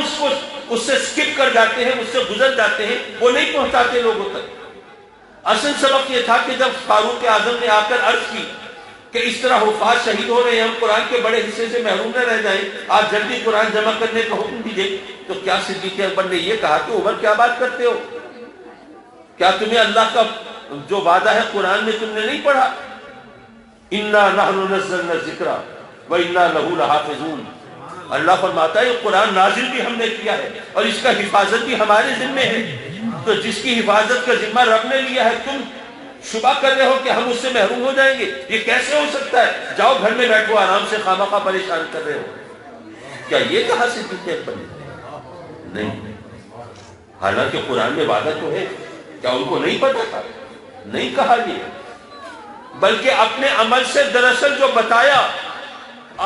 اس سے سکپ کر جاتے ہیں، اس سے گزر جاتے ہیں، وہ نہیں پہنچاتے لوگوں تک۔ اصل سبق یہ تھا کہ جب فاروق اعظم نے آ کر عرض کی کہ اس طرح حفاظ شہید ہو رہے ہیں، ہم قرآن کے بڑے حصے سے محروم نہ رہ جائیں، آپ جلدی قرآن جمع کرنے کا حکم دیجئے، تو کیا صدیق اکبر نے یہ کہا کہ عمر کیا بات کرتے ہو؟ کیا تمہیں اللہ کا جو وعدہ ہے قرآن میں تم نے نہیں پڑھا؟ اِنَّا نَحْنُ نَزَّلْنَا الذِّكْرَ وَإِنَّا لَهُ لَحَافِظُونَ۔ اللہ فرماتا ہے یہ قرآن نازل بھی ہم نے کیا ہے اور اس کا حفاظت بھی ہمارے ذمے ہے۔ تو جس کی حفاظت کا ذمہ رب نے لیا ہے، تم شبہ کر رہے ہو کہ ہم اس سے محروم ہو جائیں گے؟ یہ کیسے ہو سکتا ہے؟ جاؤ گھر میں بیٹھو، آرام سے، خامخواہ پریشان کر رہے ہو۔ کیا یہ کہا صدیق اکبر نے؟ نہیں، حالانکہ قرآن میں وعدہ تو ہے، کیا ان کو نہیں پتا تھا؟ نہیں کہا یہ، بلکہ اپنے عمل سے دراصل جو بتایا،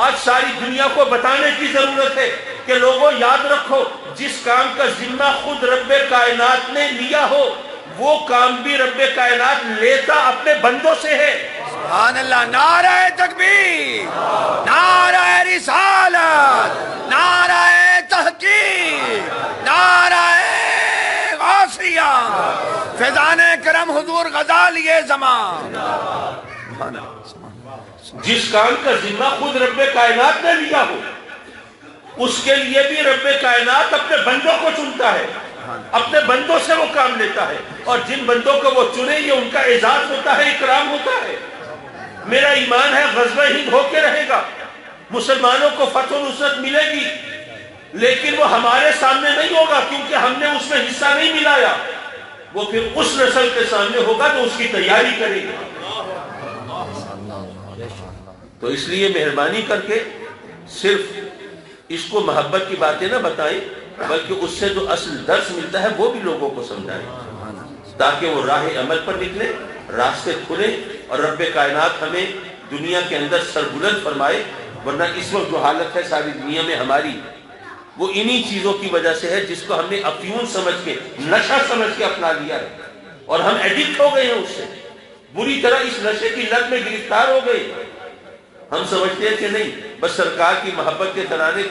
آج ساری دنیا کو بتانے کی ضرورت ہے کہ لوگوں یاد رکھو، جس کام کا ذمہ خود رب کائنات نے لیا ہو، وہ کام بھی رب کائنات لیتا اپنے بندوں سے ہے۔ سبحان اللہ، نعرہ تکبیر، نعرہ رسالت، نعرہ تحقیق، نعرہ غوثیہ، فیضان کرم حضور غزالی زمان۔ جس کام کا ذمہ خود رب کائنات نے لیا ہو، اس کے لیے بھی رب کائنات اپنے بندوں کو چنتا ہے، اپنے بندوں سے وہ کام لیتا ہے، اور جن بندوں کو وہ چنے یہ ان کا اعزاز ہوتا ہے، اکرام ہوتا ہے۔ میرا ایمان ہے غزوہ ہند ہو کے رہے گا، مسلمانوں کو فتح و نصرت ملے گی، لیکن وہ ہمارے سامنے نہیں ہوگا کیونکہ ہم نے اس میں حصہ نہیں ملایا، وہ پھر اس نسل کے سامنے ہوگا جو اس کی تیاری کرے گی۔ تو اس لیے مہربانی کر کے صرف اس کو محبت کی باتیں نہ بتائیں، بلکہ اس سے جو اصل درس ملتا ہے وہ بھی لوگوں کو سمجھائیں، تاکہ وہ راہ عمل پر نکلے، راستے کھلے، اور رب کائنات ہمیں دنیا کے اندر سربلند فرمائے۔ ورنہ اس وقت جو حالت ہے ساری دنیا میں ہماری، وہ انہی چیزوں کی وجہ سے ہے جس کو ہم نے افیون سمجھ کے، نشہ سمجھ کے اپنا لیا ہے، اور ہم ایڈکٹ ہو گئے ہیں اس سے، بری طرح اس نشے کی لت میں گرفتار ہو گئے۔ ہم سمجھتے ہیں کہ نہیں، بس سرکار کی محبت کے ترانے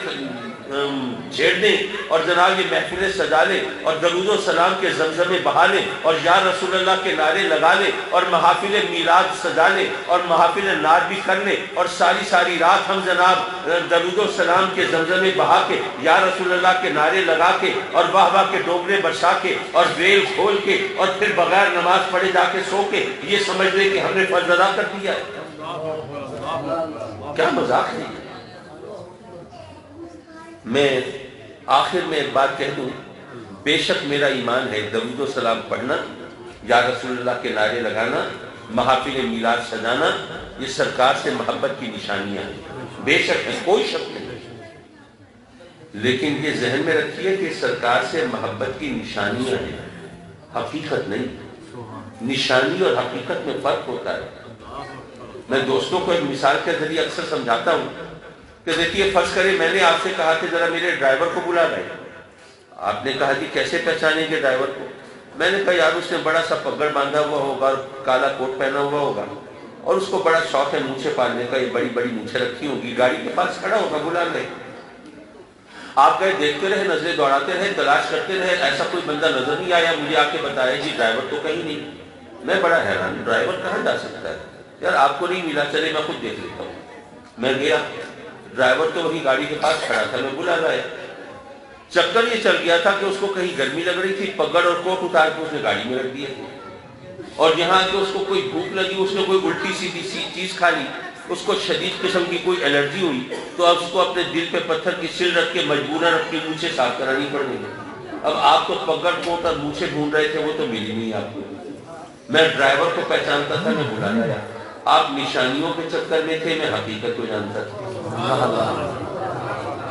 چھیڑ دیں اور جناب یہ محفلیں سجا لیں اور درود و سلام کے زمزمے بہا لیں اور یا رسول اللہ کے نعرے لگا لیں اور محافل میلاد سجا لیں اور محافل نعت بھی کر لیں اور ساری رات ہم جناب درود و سلام کے زمزمے بہا کے یا رسول اللہ کے نعرے لگا کے اور واہ واہ کے ڈوبلے برسا کے اور ویل کھول کے اور پھر بغیر نماز پڑھے جا کے سو کے یہ سمجھ لیں کہ ہم نے فرض ادا کر دیا ہے؟ کیا مذاق ہے؟ میں آخر میں ایک بات کہہ دوں، بے شک میرا ایمان ہے درود و سلام پڑھنا، یا رسول اللہ کے نعرے لگانا، محافل میلاد سجانا، یہ سرکار سے محبت کی نشانیاں ہیں، بے شک ہے، کوئی شک نہیں۔ لیکن یہ ذہن میں رکھیے کہ سرکار سے محبت کی نشانیاں ہیں، حقیقت نہیں۔ نشانی اور حقیقت میں فرق ہوتا ہے۔ میں دوستوں کو ایک مثال کے ذریعے اکثر سمجھاتا ہوں کہ دیکھیے فرض کرے میں نے آپ سے کہا کہ ذرا میرے ڈرائیور کو بلا لائے، آپ نے کہا جی کیسے پہچانیں گے ڈرائیور کو؟ میں نے کہا یار اس نے بڑا سا پگڑ باندھا ہوا ہوگا اور کالا کوٹ پہنا ہوا ہوگا اور اس کو بڑا شوق ہے مونچھیں پالنے کا، یہ بڑی بڑی مونچھیں رکھی ہوگی، گاڑی کے پاس کھڑا ہوگا، بلا لیں۔ آپ گئے دیکھتے رہے، نظریں دوڑاتے رہے، تلاش کرتے رہے، ایسا کوئی بندہ نظر نہیں آیا، مجھے آ کے بتایا جی ڈرائیور تو کہیں نہیں۔ میں بڑا حیران، ڈرائیور کہاں جا سکتا ہے یار؟ آپ کو نہیں ملا، چلے میں خود دیکھ لیتا ہوں۔ میں گیا، ڈرائیور تو وہی گاڑی کے پاس کھڑا تھا، میں بلا لایا۔ چکر یہ چل گیا تھا کہ اس کو کہیں گرمی لگ رہی تھی، پگڑ اور کوٹ اتار کے اس نے گاڑی میں رکھ دیا، اور یہاں کہ اس کو کوئی بھوک لگی، اس نے کوئی الٹی سیدھی چیز کھا لی، اس کو شدید قسم کی کوئی الرجی ہوئی، تو اب اس کو اپنے دل پہ پتھر کی سل رکھ کے مجبوراً اپنی مونچھیں صاف کرانی پڑیں گی۔ اب آپ تو پگڑ کوٹ اور مونچھیں ڈھونڈ رہے تھے، وہ تو ملی نہیں آپ کو۔ میں ڈرائیور کو پہچانتا تھا، میں بلا لایا۔ آپ نشانیوں کے چکر میں تھے، میں حقیقت کو جانتا تھا۔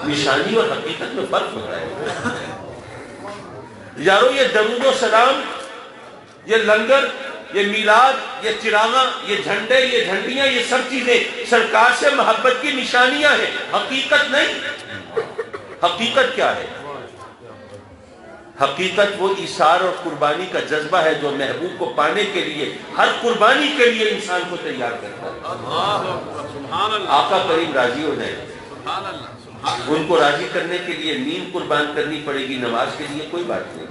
نشانی اور حقیقت میں فرق ہوتا ہے یارو۔ یہ درود و سلام، یہ لنگر، یہ میلاد، یہ چراغاں، یہ جھنڈے، یہ جھنڈیاں، یہ سب چیزیں سرکار سے محبت کی نشانیاں ہیں، حقیقت نہیں۔ حقیقت کیا ہے؟ حقیقت وہ ایثار اور قربانی کا جذبہ ہے جو محبوب کو پانے کے لیے ہر قربانی کے لیے انسان کو تیار کرتا ہے۔ آقا کریم راضی ہو جائے، ان کو راضی کرنے کے لیے نیند قربان کرنی پڑے گی، نماز کے لیے کوئی بات نہیں۔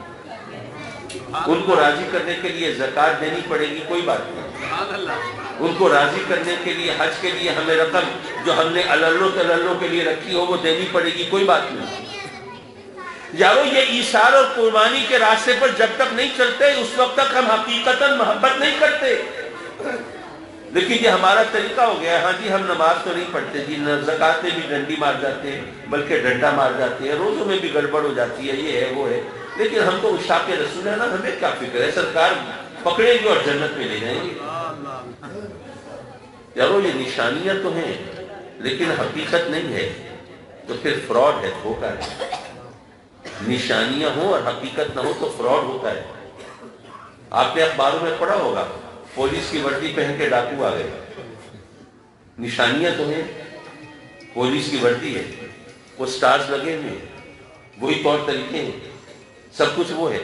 ان کو راضی کرنے کے لیے زکوٰۃ دینی پڑے گی، کوئی بات نہیں۔ ان کو راضی کرنے کے لیے حج کے لیے ہمیں رقم جو ہم نے اللہ کے لیے رکھی ہو وہ دینی پڑے گی، کوئی بات نہیں۔ یارو یہ ایثار اور قربانی کے راستے پر جب تک نہیں چلتے اس وقت تک ہم حقیقتاً محبت نہیں کرتے۔ لیکن یہ ہمارا طریقہ ہو گیا ہے، ہاں جی ہم نماز تو نہیں پڑھتے جی، زکوٰۃ میں بھی ڈنڈی مار جاتے ہیں، بلکہ ڈنڈا مار جاتے ہیں، روزوں میں بھی گڑبڑ ہو جاتی ہے، یہ ہے وہ ہے، لیکن ہم تو عشاق رسول ہے نا، ہمیں کیا فکر ہے، سرکار پکڑیں گے اور جنت میں لے جائیں گے۔ یارو یہ نشانیاں تو ہیں لیکن حقیقت نہیں ہے، تو پھر فراڈ ہے، دھوکہ ہے۔ نشانیاں ہوں اور حقیقت نہ ہو تو فراڈ ہوتا ہے۔ آپ نے اخباروں میں پڑھا ہوگا پولیس کی وردی پہن کے ڈاکو آ گئے، نشانیاں تو ہیں، پولیس کی وردی ہے، وہ سٹارز لگے ہوئے ہیں، وہی طور طریقے ہیں، سب کچھ وہ ہے،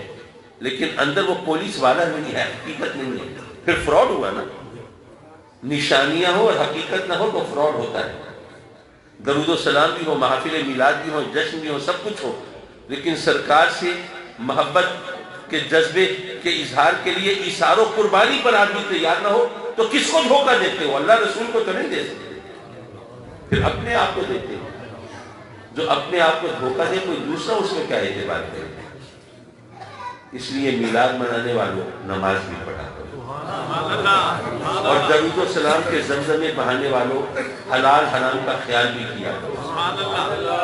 لیکن اندر وہ پولیس والا نہیں ہے، حقیقت نہیں ہے، پھر فراڈ ہوا نا۔ نشانیاں ہو اور حقیقت نہ ہو تو فراڈ ہوتا ہے۔ درود و سلام بھی ہو، محافل میلاد بھی ہو، جشن بھی ہو، سب کچھ ہو، لیکن سرکار سے محبت کے جذبے کے اظہار کے لیے ایثار و قربانی پر آدمی تیار نہ ہو تو کس کو دھوکہ دیتے ہو؟ اللہ رسول کو تو نہیں دے سکتے، پھر اپنے آپ کو دیتے ہو۔ جو اپنے آپ کو دھوکہ دے کوئی دوسرا اس میں کیا اعتبار کرے؟ اس لیے میلاد منانے والوں نماز بھی پڑھا کرو، اور درود و سلام کے زمزمے بہانے والوں حلال حرام کا خیال بھی کیا کرو،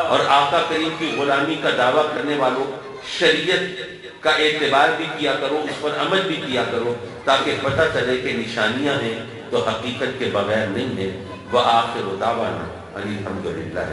اور آقا کریم کی غلامی کا دعویٰ کرنے والوں شریعت کا اعتبار بھی کیا کرو، اس پر عمل بھی کیا کرو، تاکہ پتہ چلے کہ نشانیاں ہیں تو حقیقت کے بغیر نہیں ہیں۔ وآخر دعوانا الحمدللہ۔